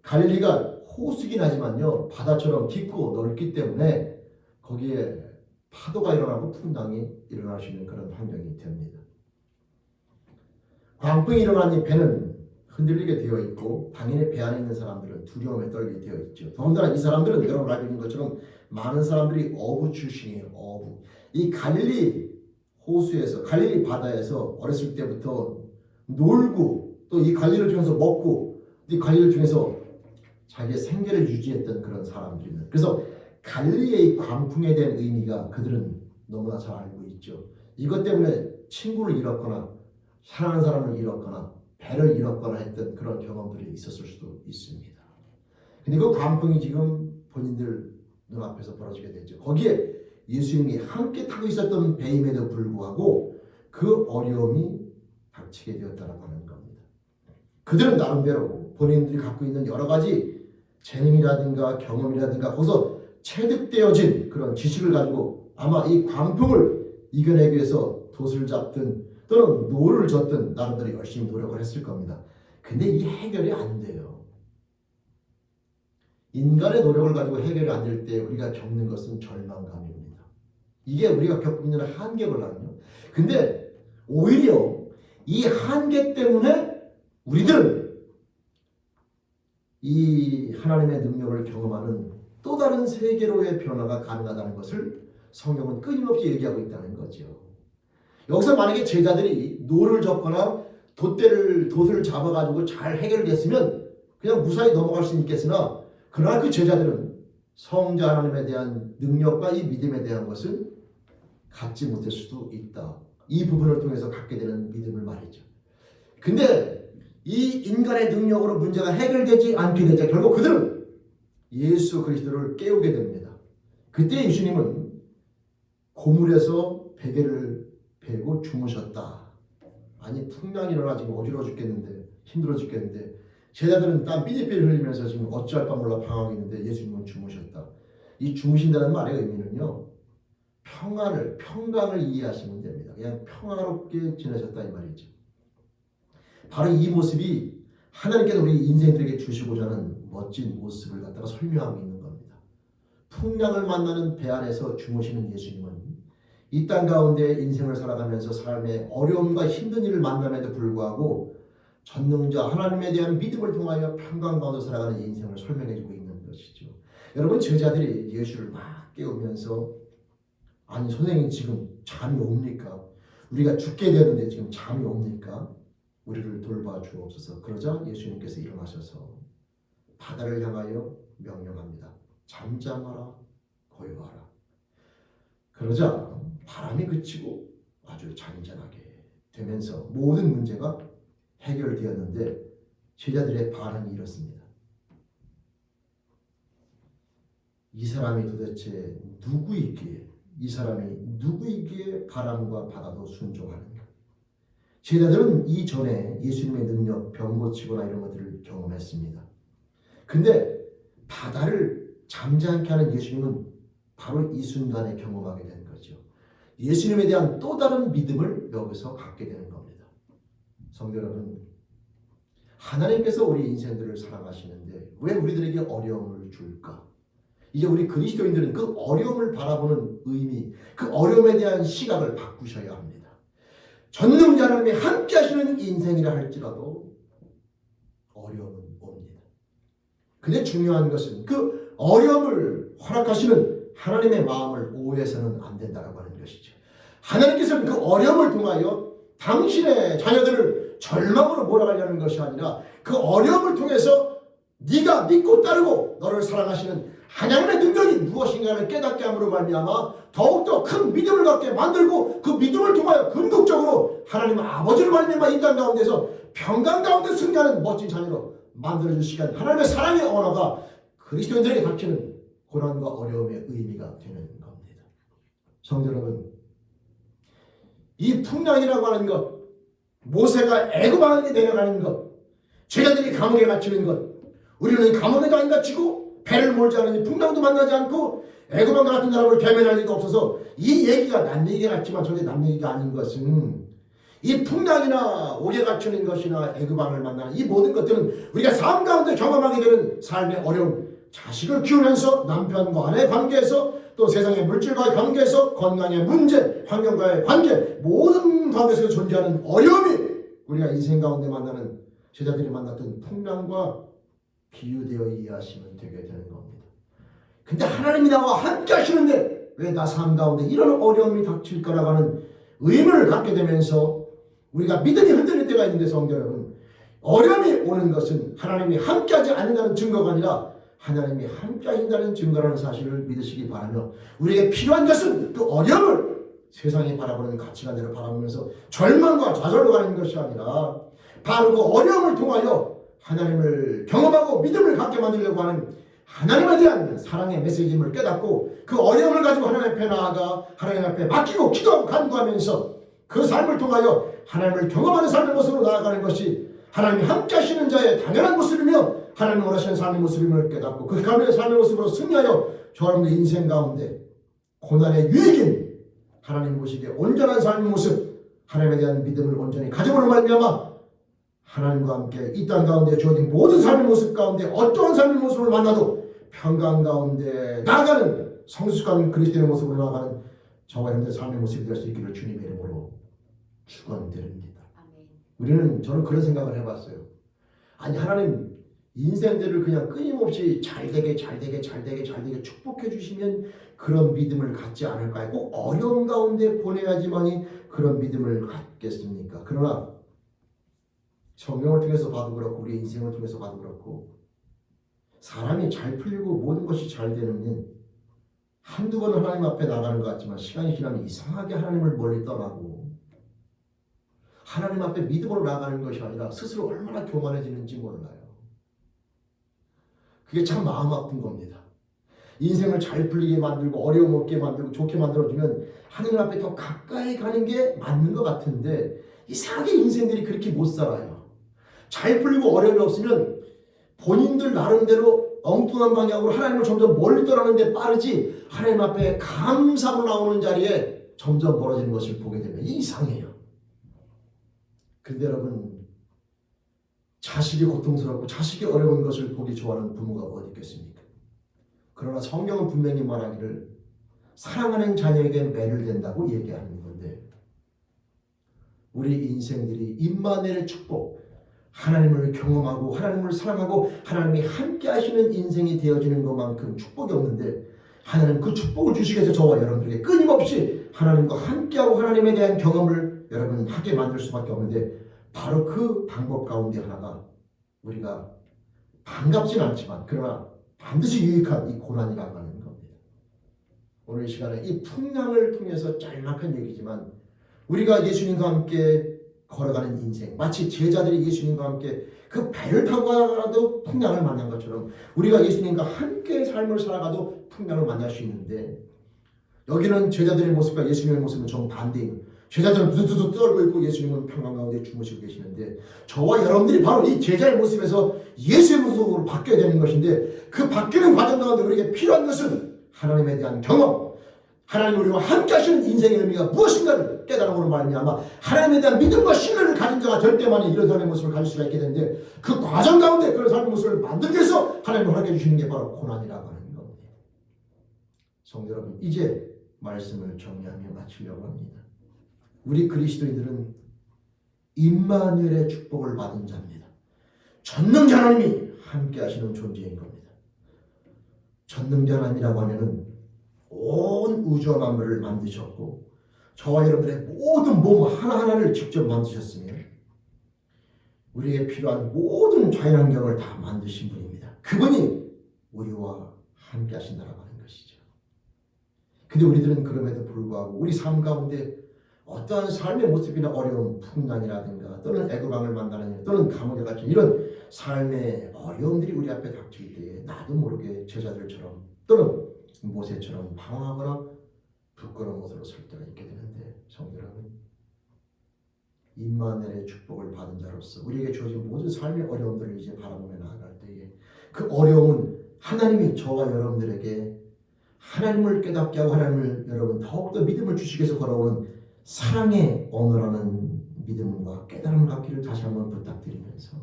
갈릴리가 호수긴 하지만요 바다처럼 깊고 넓기 때문에 거기에 파도가 일어나고 풍랑이 일어날 수 있는 그런 환경이 됩니다. 광풍이 일어나니 배는 흔들리게 되어 있고 당연히 배 안에 있는 사람들은 두려움에 떨게 되어 있죠. 더군다나 이 사람들은 여러분 알고 있는 것처럼 많은 사람들이 어부 출신이에요. 어부. 이 갈릴리 호수에서 갈릴리 바다에서 어렸을 때부터 놀고 또 이 갈릴리를 통해서 먹고 이 갈릴리를 통해서 자기의 생계를 유지했던 그런 사람들입니다. 그래서 갈릴리의 광풍에 대한 의미가 그들은 너무나 잘 알고 있죠. 이것 때문에 친구를 잃었거나 사랑하는 사람을 잃었거나 배를 잃었거나 했던 그런 경험들이 있었을 수도 있습니다. 근데 그 광풍이 지금 본인들 눈앞에서 벌어지게 되죠. 거기에 예수님이 함께 타고 있었던 배임에도 불구하고 그 어려움이 닥치게 되었다고 하는 겁니다. 그들은 나름대로 본인들이 갖고 있는 여러 가지 재능이라든가 경험이라든가 거기서 체득되어진 그런 지식을 가지고 아마 이 광풍을 이겨내기 위해서 돛을 잡든 또는 노를 젓든 나름대로 열심히 노력을 했을 겁니다. 근데 이 해결이 안 돼요. 인간의 노력을 가지고 해결이 안 될 때 우리가 겪는 것은 절망감입니다. 이게 우리가 겪고 있는 한계거든요. 근데 오히려 이 한계 때문에 우리들은 이 하나님의 능력을 경험하는 또 다른 세계로의 변화가 가능하다는 것을 성경은 끊임없이 얘기하고 있다는 거죠. 여기서 만약에 제자들이 노를 젓거나 돛을 잡아가지고 잘 해결됐으면 그냥 무사히 넘어갈 수 있겠으나, 그러나 그 제자들은 성자 하나님에 대한 능력과 이 믿음에 대한 것을 갖지 못할 수도 있다. 이 부분을 통해서 갖게 되는 믿음을 말이죠. 근데 이 인간의 능력으로 문제가 해결되지 않게 되자 결국 그들은 예수 그리스도를 깨우게 됩니다. 그때 예수님은 고물에서 베개를 베고 주무셨다. 아니 풍랑이 일어나 지금 어지러워 죽겠는데, 힘들어 죽겠는데 제자들은 땀 삐리삐리 흘리면서 지금 어찌할 바 몰라 방황하고 있는데 예수님은 주무셨다. 이 주무신다는 말의 의미는요, 평강을 이해하시면 됩니다. 그냥 평화롭게 지내셨다 이 말이죠. 바로 이 모습이 하나님께서 우리 인생들에게 주시고자 하는 멋진 모습을 갖다가 설명하고 있는 겁니다. 풍랑을 만나는 배 안에서 주무시는 예수님은 이 땅 가운데 인생을 살아가면서 삶의 어려움과 힘든 일을 만남에도 불구하고 전능자 하나님에 대한 믿음을 통하여 평강 가운데 살아가는 인생을 설명해주고 있는 것이죠. 여러분, 제자들이 예수를 막 깨우면서 아니 선생님 지금 잠이 옵니까? 우리가 죽게 되는데 지금 잠이 옵니까? 우리를 돌봐 주옵소서. 그러자 예수님께서 일어나셔서 바다를 향하여 명령합니다. 잠잠하라, 고요하라. 그러자 바람이 그치고 아주 잔잔하게 되면서 모든 문제가 해결되었는데 제자들의 반응이 이렇습니다. 이 사람이 도대체 누구이기에, 이 사람이 누구이기에 바람과 바다도 순종하는가? 제자들은 이전에 예수님의 능력, 병 고치거나 이런 것들을 경험했습니다. 근데 바다를 잠잠케 하는 예수님은 바로 이 순간에 경험하게 된 거죠. 예수님에 대한 또 다른 믿음을 여기서 갖게 되는 겁니다. 성도 여러분, 하나님께서 우리 인생들을 사랑하시는데 왜 우리들에게 어려움을 줄까? 이제 우리 그리스도인들은 그 어려움을 바라보는 의미, 그 어려움에 대한 시각을 바꾸셔야 합니다. 전능자 하나님이 함께 하시는 인생이라 할지라도 어려움은 옵니다. 근데 중요한 것은 그 어려움을 허락하시는 하나님의 마음을 오해해서는 안 된다고 하는 것이죠. 하나님께서는 그 어려움을 통하여 당신의 자녀들을 절망으로 몰아가려는 것이 아니라 그 어려움을 통해서 네가 믿고 따르고 너를 사랑하시는 하나님의 능력이 무엇인가를 깨닫게 함으로 말미암아 더욱더 큰 믿음을 갖게 만들고 그 믿음을 통하여 궁극적으로 하나님 아버지를 말미암아 이 땅 가운데서 평강 가운데 승리하는 멋진 자녀로 만들어주시간 하나님의 사랑의 언어가 그리스도인들에게 닥치는 고난과 어려움의 의미가 되는 겁니다. 성도 여러분, 이 풍랑이라고 하는 것, 모세가 애굽에 내려가는 것, 제자들이 감옥에 갇히는 것, 우리는 감옥에도 안 갇히고 배를 몰지 않으니 풍랑도 만나지 않고 애굽과 같은 나라를 대면할 리도 없어서 이 얘기가 남 얘기가 같지만 절대 남 얘기가 아닌 것은 이 풍랑이나 옥에 갇히는 것이나 애굽왕을 만나는 이 모든 것들은 우리가 삶 가운데 경험하게 되는 삶의 어려움, 자식을 키우면서 남편과 아내 관계에서 또 세상의 물질과의 관계에서 건강의 문제, 환경과의 관계, 모든 가운데서 존재하는 어려움이 우리가 인생 가운데 만나는 제자들이 만났던 풍랑과 비유되어 이해하시면 되게 되는 겁니다. 근데 하나님이 나와 함께 하시는데 왜 나 삶 가운데 이런 어려움이 닥칠까라고 하는 의문을 갖게 되면서 우리가 믿음이 흔들릴 때가 있는데, 성도 여러분, 어려움이 오는 것은 하나님이 함께하지 않는다는 증거가 아니라 하나님이 함께 하신다는 증거라는 사실을 믿으시기 바라며, 우리에게 필요한 것은 그 어려움을 세상이 바라보는 가치관대로 바라보면서 절망과 좌절로 가는 것이 아니라 바로 그 어려움을 통하여 하나님을 경험하고 믿음을 갖게 만들려고 하는 하나님에 대한 사랑의 메시지임을 깨닫고 그 어려움을 가지고 하나님 앞에 나아가 하나님 앞에 맡기고 기도하고 간구하면서 그 삶을 통하여 하나님을 경험하는 삶의 모습으로 나아가는 것이 하나님이 함께 하시는 자의 당연한 모습이며 하나님이 원하시는 삶의 모습임을 깨닫고 그 삶의 모습으로 승리하여 여러분의 인생 가운데 고난의 유익인 하나님 보시기에 온전한 삶의 모습, 하나님에 대한 믿음을 온전히 가짐으로 말미암아 하나님과 함께 이 땅 가운데 주어진 모든 삶의 모습 가운데 어떠한 삶의 모습을 만나도 평강 가운데 나아가는 성숙한 그리스도의 모습으로 나아가는 저와 여러분들의 삶의 모습이 될 수 있기를 주님의 이름으로 축원드립니다. 저는 그런 생각을 해봤어요. 아니 하나님 인생들을 그냥 끊임없이 잘되게 축복해 주시면 그런 믿음을 갖지 않을까요? 꼭 어려운 가운데 보내야지만이 그런 믿음을 갖겠습니까? 그러나 성경을 통해서 봐도 그렇고 우리 인생을 통해서 봐도 그렇고 사람이 잘 풀리고 모든 것이 잘 되는 한두 번 하나님 앞에 나가는 것 같지만 시간이 지나면 이상하게 하나님을 멀리 떠나고 하나님 앞에 믿음으로 나가는 것이 아니라 스스로 얼마나 교만해지는지 몰라요. 그게 참 마음 아픈 겁니다. 인생을 잘 풀리게 만들고 어려움 없게 만들고 좋게 만들어주면 하나님 앞에 더 가까이 가는 게 맞는 것 같은데 이상하게 인생들이 그렇게 못 살아요. 잘 풀리고 어려움이 없으면 본인들 나름대로 엉뚱한 방향으로 하나님을 점점 멀리 떠나는 데 빠르지 하나님 앞에 감사로 나오는 자리에 점점 멀어지는 것을 보게 되면 이상해요. 근데 여러분 자식이 고통스럽고 자식이 어려운 것을 보기 좋아하는 부모가 어디 있겠습니까? 그러나 성경은 분명히 말하기를 사랑하는 자녀에게 매를 된다고 얘기하는 건데 우리 인생들이 임마누엘의 축복 하나님을 경험하고 하나님을 사랑하고 하나님이 함께 하시는 인생이 되어지는 것만큼 축복이 없는데 하나님 그 축복을 주시기 위해서 저와 여러분들에게 끊임없이 하나님과 함께하고 하나님에 대한 경험을 여러분 하게 만들 수밖에 없는데 바로 그 방법 가운데 하나가 우리가 반갑진 않지만 그러나 반드시 유익한 이 고난이라고 하는 겁니다. 오늘 이 시간에 이 풍랑을 통해서 짤막한 얘기지만 우리가 예수님과 함께 걸어가는 인생 마치 제자들이 예수님과 함께 그 배를 타고 가도 풍랑을 만난 것처럼 우리가 예수님과 함께 삶을 살아가도 풍랑을 만날 수 있는데 여기는 제자들의 모습과 예수님의 모습은 정반대인 제자들은 두두두 떨고 있고 예수님은 평강 가운데 주무시고 계시는데 저와 여러분들이 바로 이 제자의 모습에서 예수의 모습으로 바뀌어야 되는 것인데 그 바뀌는 과정 가운데 우리에게 필요한 것은 하나님에 대한 경험 하나님 우리와 함께 하시는 인생의 의미가 무엇인가를 깨달음으로 말미암아 하나님에 대한 믿음과 신뢰를 가진 자가 될 때만이 이런 삶의 모습을 가질 수가 있게 되는데 그 과정 가운데 그런 삶의 모습을 만들기 위해서 하나님을 허락해 주시는 게 바로 고난이라고 하는 겁니다. 성도 여러분 이제 말씀을 정리하며 마치려고 합니다. 우리 그리스도인들은 임마누엘의 축복을 받은 자입니다. 전능자 하나님이 함께 하시는 존재인 겁니다. 전능자 하나님이라고 하면은 온 우주와 만물을 만드셨고 저와 여러분들의 모든 몸 하나하나를 직접 만드셨으며 우리에게 필요한 모든 자연환경을 다 만드신 분입니다. 그분이 우리와 함께 하신다라고 하는 것이죠. 근데 우리들은 그럼에도 불구하고 우리 삶 가운데 어떠한 삶의 모습이나 어려운 풍랑이라든가 또는 애고강을 만나는 일 또는 감옥에 갇힌 이런 삶의 어려움들이 우리 앞에 닥칠 때에 나도 모르게 제자들처럼 또는 모세처럼 방황하거나 부끄러운 모습으로 설 때가 있게 되는데 성도 여러분 임마누엘의 축복을 받은 자로서 우리에게 주어진 모든 삶의 어려움들을 이제 바라보며 나아갈 때에 그 어려움은 하나님이 저와 여러분들에게 하나님을 깨닫게 하고 하나님을 여러분 더욱더 믿음을 주시기 위해서 걸어오는 사랑의 언어라는 믿음과 깨달음을 갖기를 다시 한번 부탁드리면서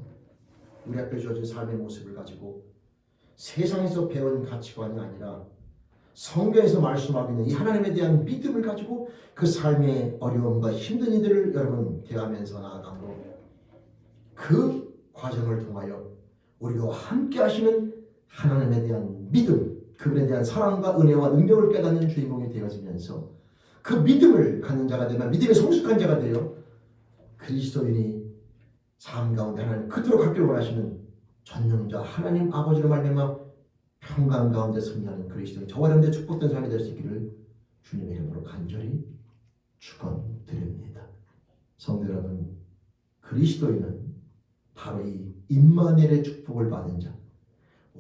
우리 앞에 주어진 삶의 모습을 가지고 세상에서 배운 가치관이 아니라 성경에서 말씀하고 있는 이 하나님에 대한 믿음을 가지고 그 삶의 어려움과 힘든 이들을 여러분 대하면서 나아가므로 그 과정을 통하여 우리와 함께 하시는 하나님에 대한 믿음 그분에 대한 사랑과 은혜와 능력을 깨닫는 주인공이 되어지면서 그 믿음을 갖는 자가 되면 믿음의 성숙한 자가 되어 그리스도인이 삶 가운데 하나님 그토록 갖기를 원하시는 전능자 하나님 아버지로 말미암아 평강 가운데 승리하는 그리스도인 저와 여러분들의 축복된 삶이 될 수 있기를 주님의 이름으로 간절히 축원드립니다. 성도 여러분 그리스도인은 바로 이 임마누엘의 축복을 받은 자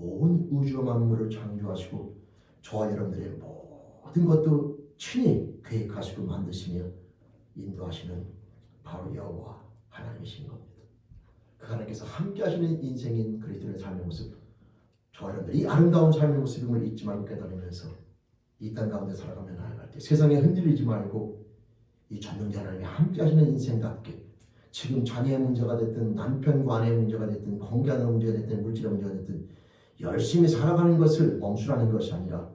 온 우주 만물을 창조하시고 저와 여러분들의 모든 것도 친히 계획하시고 만드시며 인도하시는 바로 여호와 하나님이신 겁니다. 그 하나님께서 함께 하시는 인생인 그리스도의 삶의 모습 저와 여러분들이 이 아름다운 삶의 모습임을 잊지 말고 깨달으면서 이 땅 가운데 살아가며 나아갈 때 세상에 흔들리지 말고 이 전능자 하나님이 함께 하시는 인생답게 지금 자녀의 문제가 됐든 남편과 아내의 문제가 됐든 관계하는 문제가 됐든 물질의 문제가 됐든 열심히 살아가는 것을 멈추라는 것이 아니라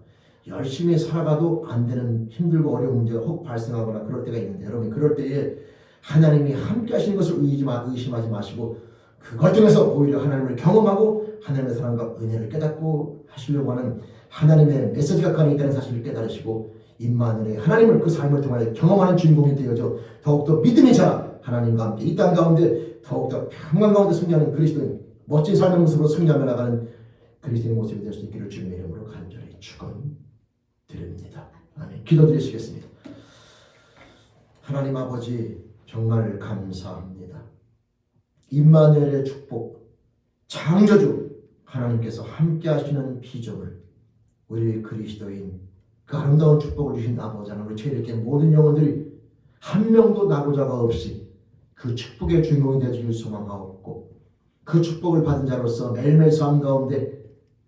열심히 살아가도 안 되는 힘들고 어려운 문제가 혹 발생하거나 그럴 때가 있는데 여러분 그럴 때에 하나님이 함께 하시는 것을 의심하지 마시고 그것 중에서 오히려 하나님을 경험하고 하나님의 사랑과 은혜를 깨닫고 하시려고 하는 하나님의 메시지가 그 안에 있다는 사실을 깨달으시고 임마누엘의 하나님을 그 삶을 통하여 경험하는 주인공이 되어져 더욱더 믿음의 자 하나님과 함께 이 땅 가운데 더욱더 평강 가운데 승리하는 그리스도인 멋진 삶의 모습으로 승리하며 나가는 그리스도인의 모습이 될 수 있기를 주님의 이름으로 간절히 축원드립니다. 아멘. 기도드리시겠습니다. 하나님 아버지 정말 감사합니다. 임마누엘의 축복 창조주 하나님께서 함께 하시는 비전을 우리 그리스도인 그 아름다운 축복을 주신 아버지 하나님 우리 죄인에게 모든 영혼들이 한 명도 나고자가 없이 그 축복의 주인공이 되어주길 소망하옵고 그 축복을 받은 자로서 매일매일 삶 가운데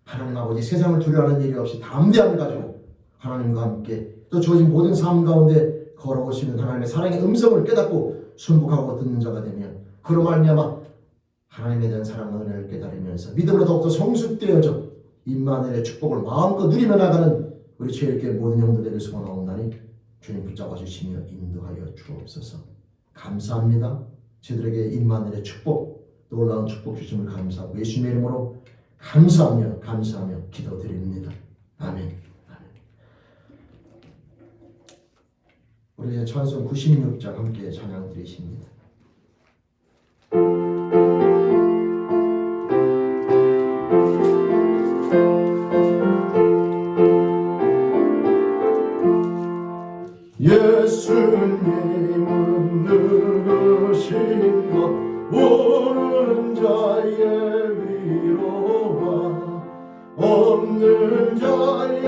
하나님 아버지 세상을 두려워하는 일이 없이 담대함을 가지고 하나님과 함께 또 주어진 모든 삶 가운데 걸어오시는 하나님의 사랑의 음성을 깨닫고 순복하고 듣는 자가 되면 그로 말미암아 하나님에 대한 사랑과 은혜를 깨달으면서 믿음으로 더욱더 성숙되어져 임마누엘의 축복을 마음껏 누리며 나가는 우리 죄인에게 모든 영혼들 되길 소원하옵나니 주님 붙잡아 주시며 인도하여 주옵소서. 감사합니다. 저희들에게 임마누엘의 축복 놀라운 축복 주심을 감사하고 예수님의 이름으로 감사하며 기도드립니다. 아멘. 우리 이제 찬송 96장 함께 찬양 드리십니다. 예수님은 누구신가 오는 자의 위로와 없는 자의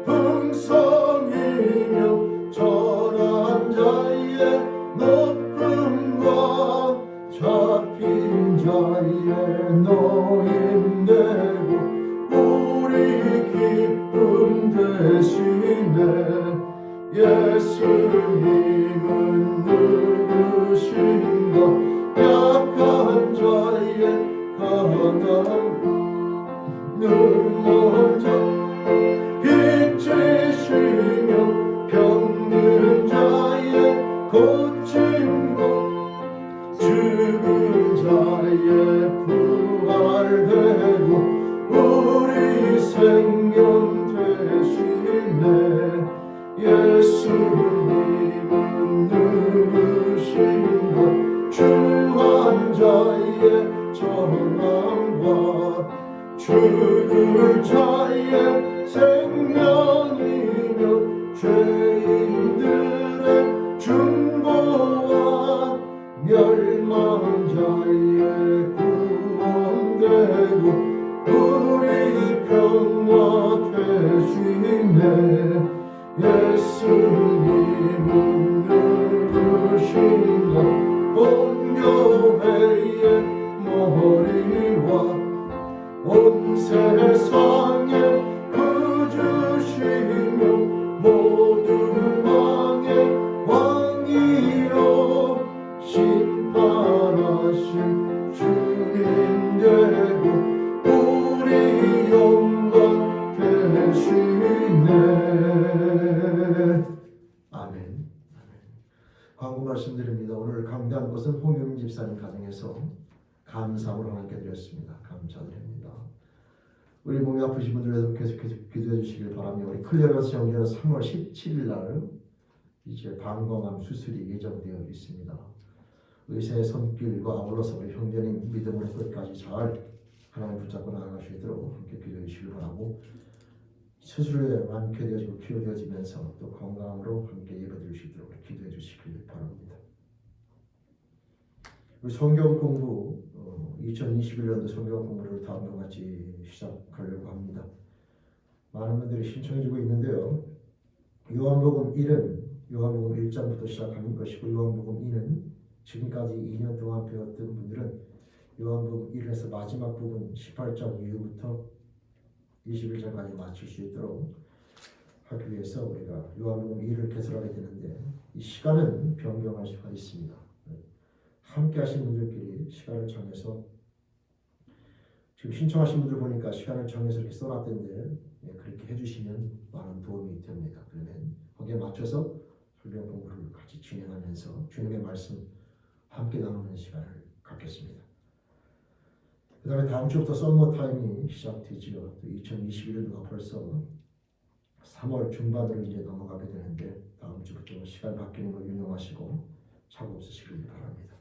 풍성이며 전한 자의 높음과 잡힌 자의 노임되고 우리 기쁨 되시네. 예수님은 누구신가 약한 자의 강함 눈먼 자 빛이시며 병든 자의 고침과 죽은 자의 부활되고 우리 생명 되시네. 예수님은 누구신가 주한 자의 전함과 죽을 자의 생명이며 죄인들의 중보와 멸망 자의 구원되고 우리 평화 되시네. 예수님은 누구신가 온 교회의 머리와 온 세상의 구주시며 모든 왕의 왕이요 신발하신 주님 되고 우리 영광 되시네. 아멘. 광고 말씀드립니다. 오늘 강단 것은 홍영 집사님 가정에서 감사함으로 하나님께 드렸습니다. 감사드립니다. 우리 몸이 아프신 분들에도 계속 기도해 주시길 바라며 우리 클레어런스 형제는 3월 17일 날 이제 방광암 수술이 예정되어 있습니다. 의사의 손길과 아울러서 우리 형제님 믿음으로 끝까지 잘 하나님 붙잡고 나아갈 수 있도록 함께 기도해 주시길 바라고 수술에 완쾌되어지고 치유되어지면서 또 건강으로 함께 예배드릴 수 있도록 기도해 주시길 바랍니다. 우리 성경 공부 2021년도 성경 공부를 다음과 같이 시작하려고 합니다. 많은 분들이 신청해주고 있는데요. 요한복음 1은 요한복음 1장부터 시작하는 것이고 요한복음 2는 지금까지 2년 동안 배웠던 분들은 요한복음 1에서 마지막 부분 18장 이후부터 21장까지 마칠 수 있도록 하기 위해서 우리가 요한복음 2를 개설하게 되는데 이 시간은 변경할 수가 있습니다. 함께 하신 분들끼리 시간을 정해서 지금 신청하신 분들 보니까 시간을 정해서 이렇게 써놨던데 그렇게 해주시면 많은 도움이 됩니다. 그러면 거기에 맞춰서 설교 공부를 같이 진행하면서 주님의 말씀 함께 나누는 시간을 갖겠습니다. 그 다음에 다음 주부터 썸머 타임이 시작되지요. 2021년도가 벌써 3월 중반으로 이제 넘어가게 되는데 다음 주부터 시간 바뀌는 거 유념하시고 사고 없으시길 바랍니다.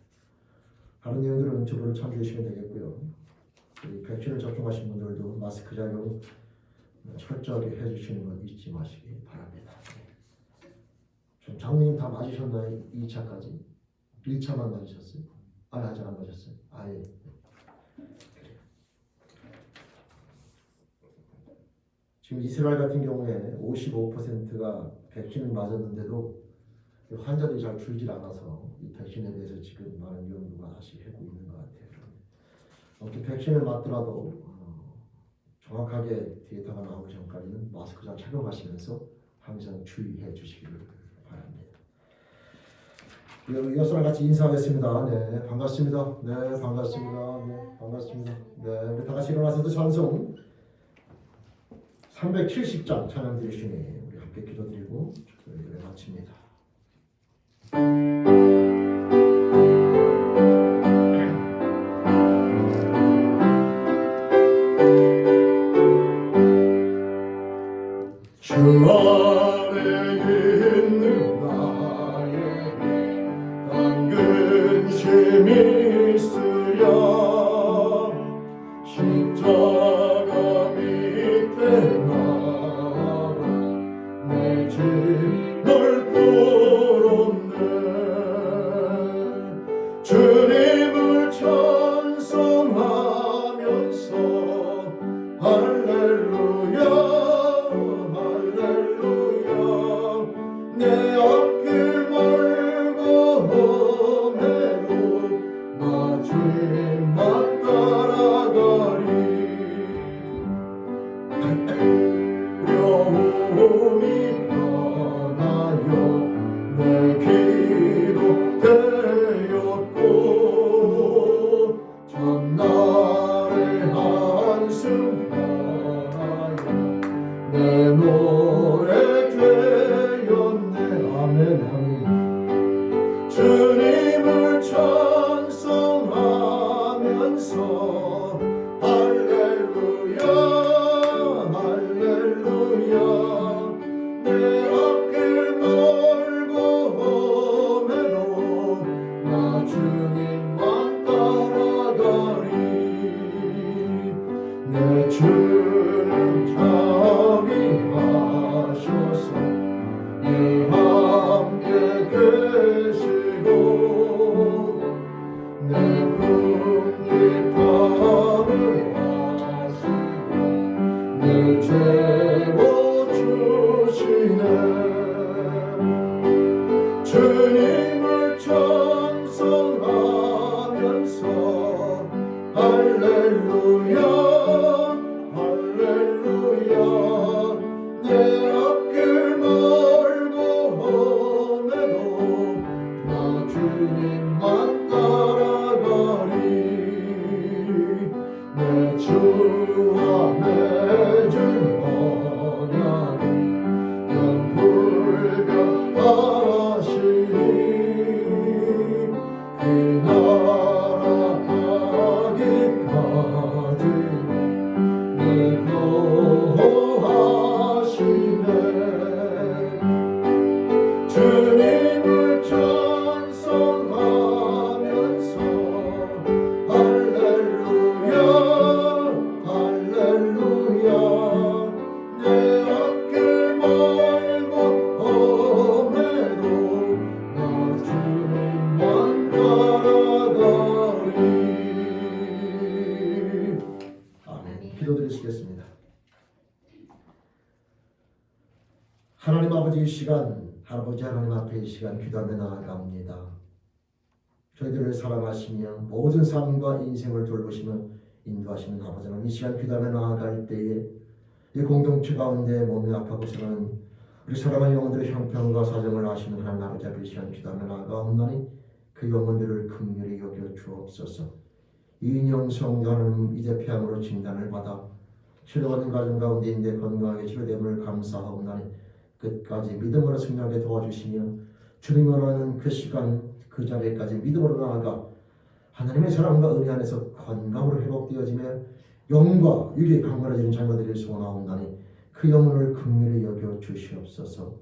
다른 내용들은 저보러 참조하시면 되겠고요. 백신을 접종하신 분들도 마스크 착용 철저하게 해주시는 건 잊지 마시기 바랍니다. 좀 장로님 다 맞으셨나요? 2차까지? 1차만 맞으셨어요? 아직 안 맞으셨어요? 예. 지금 이스라엘 같은 경우에 55%가 백신을 맞았는데도 환자들이 잘 줄질 않아서 이 백신에 대해서 지금 많은 연구가 다시 하고 있는 것 같아요. 어떻게 백신을 맞더라도 정확하게 데이터가 나오기 전까지는 마스크 잘 착용하시면서 항상 주의해 주시기를 바랍니다. 이것랑 같이 인사하겠습니다. 네, 반갑습니다. 네, 반갑습니다. 네, 반갑습니다. 네, 우리 다 같이 일어나서 찬송 370장 찬양 드리시니 우리 함께 기도드리고 예배 마칩니다. 주 안에 있는 나에게 단 근심이 있으랴 십자가 밑에 나가 내 짐을 풀었네 주님을 찬송하면서 할렐루야 내 앞길 멀고 험해도 나 주님만 따라가리 어려움이 변하여 내 기도 되었고 전날의 한숨 변하여 내 노래 되었네 아멘 아멘 주님을 찬송하면서 할렐루야 할렐루야 내 앞길 멀고 험해도 나 주님만 따라가리 내 주는 자비하셔서 늘 함께 계시고 내 품깃 밤을 하시고 늘 채워주시네 주님을 찬송하면서 할렐루야 할렐루야 내 앞길 멀고 험해도 나 주님만 따라가리 내 주와 맺은 언약이 영불변하시니 그 나라 가기까지 늘 보호하시네 주님을 찬송하면서 할렐루야 할렐루야 내 앞길 멀고 험해도 나 주님만 따라가리 아멘 기도드리시겠습니다. 하나님 아버지 이 시간 할아버지 하나님 앞에 이 시간 기도하며 나아갑니다. 저희들을 사랑하시며 모든 삶과 인생을 돌보시며 인도하시는 아버지 하나님 이 시간 기도하며 나아갈 때에 이 공동체 가운데 몸이 아파고 생하는 우리 사랑하는 영혼들의 형편과 사정을 아시는 하나님 아버지 앞에 이 시간 기도하며 나아가옵나니 그 영혼들을 긍휼히 여겨 주옵소서. 이인영성 하나님 이제 폐암으로 진단을 받아 치료받는 과정 가운데인데 건강하게 치료됨을 감사하옵나니 끝까지 믿음으로 승리하게 도와주시며 주님을 원하는 그 시간 그 자리까지 믿음으로 나아가 하나님의 사랑과 은혜 안에서 건강으로 회복되어지며 영과 육이 강건해지는 자녀들을 소원하옵나니 그 영혼을 긍휼히 여겨 주시옵소서.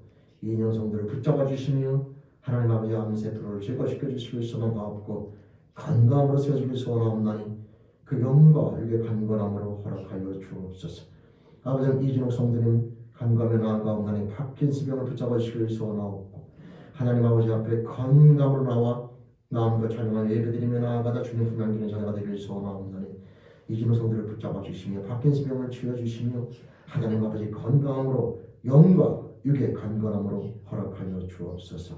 이 인형성들을 붙잡아 주시며 하나님 아버지 암세 불을 제거시켜 주시길 소망하옵고 건강으로 세워주길 소원하옵나니 그 영과 육의 강건함으로 허락하여 주옵소서. 아버지 이진욱 성도님 간감에 나아가옵나니 파킨스병을 붙잡아 주시길 소원하옵고 하나님 아버지 앞에 건강으로 나와 마음과 찬양한 예배드리며 나아가다 주님 품 안기는 자녀가 되길 소원하옵나니 이진욱 성도를 붙잡아 주시며 파킨스병을 치워 주시며 하나님 아버지 건강으로 영과 육의 간건함으로 허락하여 주옵소서.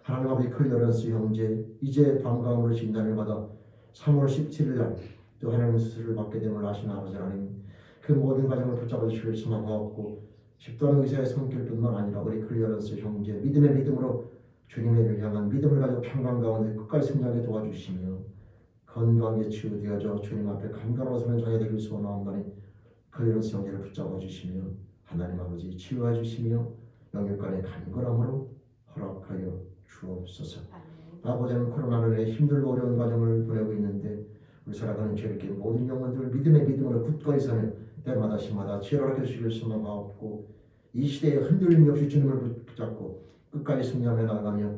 하나님 아버지 클리어런스 형제 이제 방광으로 진단을 받아 3월 17일 날 또 하나님 수술을 받게 됨을 아시는 아버지 하나님 그 모든 과정을 붙잡아 주시길 소망하옵고 집단 의사의 손길뿐만 아니라 우리 클리어런스 형제 믿음의 믿음으로 주님의 일을 향한 믿음을 가지고 평강 가운데 끝까지 승리하게 도와주시며 건강에 치유되어져 주님 앞에 간간하고 서는 자녀 되길 소원하옵나니 클리어런스 형제를 붙잡아 주시며 하나님 아버지 치유해 주시며 영육간의 간건함으로 허락하여 주옵소서. 아버지는 코로나로 인해 힘들고 어려운 과정을 보내고 있는데 우리 살아가는 죄를 모든 영혼들 믿음의 믿음으로 굳건히 사며 때마다 시마다 지혜롭게 주시길 소망하옵고 이 시대에 흔들림이 없이 주님을 붙잡고 끝까지 승리하며 나아가며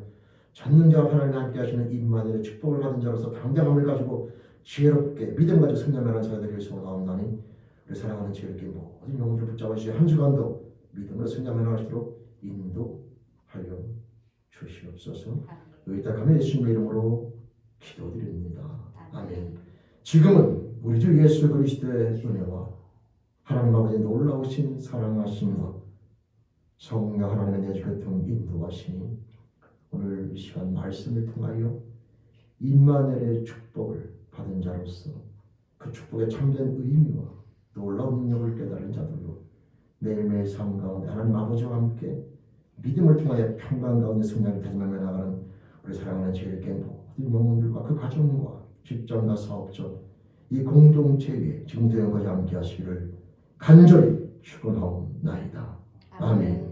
찾는 자와 하나님 함께 하시는 임마누엘의 축복을 받은 자로서 당당함을 가지고 지혜롭게 믿음 가지고 승리하며 자녀 되길 소망하옵나니 우리 사랑하는 지혜롭게 모든 영혼들 붙잡아 주시 한 주간도 믿음으로 승리하며 나가시도록 인도하여 주시옵소서. 여기다 가면 예수님의 이름으로 기도드립니다. 아멘. 지금은 우리 주 예수 그리스도의 은혜와 하나님 아버지의 놀라우신 사랑하심과 성령 하나님의 내주교통 인도하심이 오늘 이 시간 말씀을 통하여 임마누엘의 축복을 받은 자로서 그 축복의 참된 의미와 놀라운 능력을 깨달은 자들로 매일매일 삶 가운데 하나님 아버지와 함께 믿음을 통하여 평강 가운데 승리를 다짐하며 나가는 우리 사랑하는 죄인께 모든 영혼들과 그 가정과 직장과 사업적 이 공동체에 지금도 영까지 함께 하시기를 간절히 축원하옵나이다. 아멘.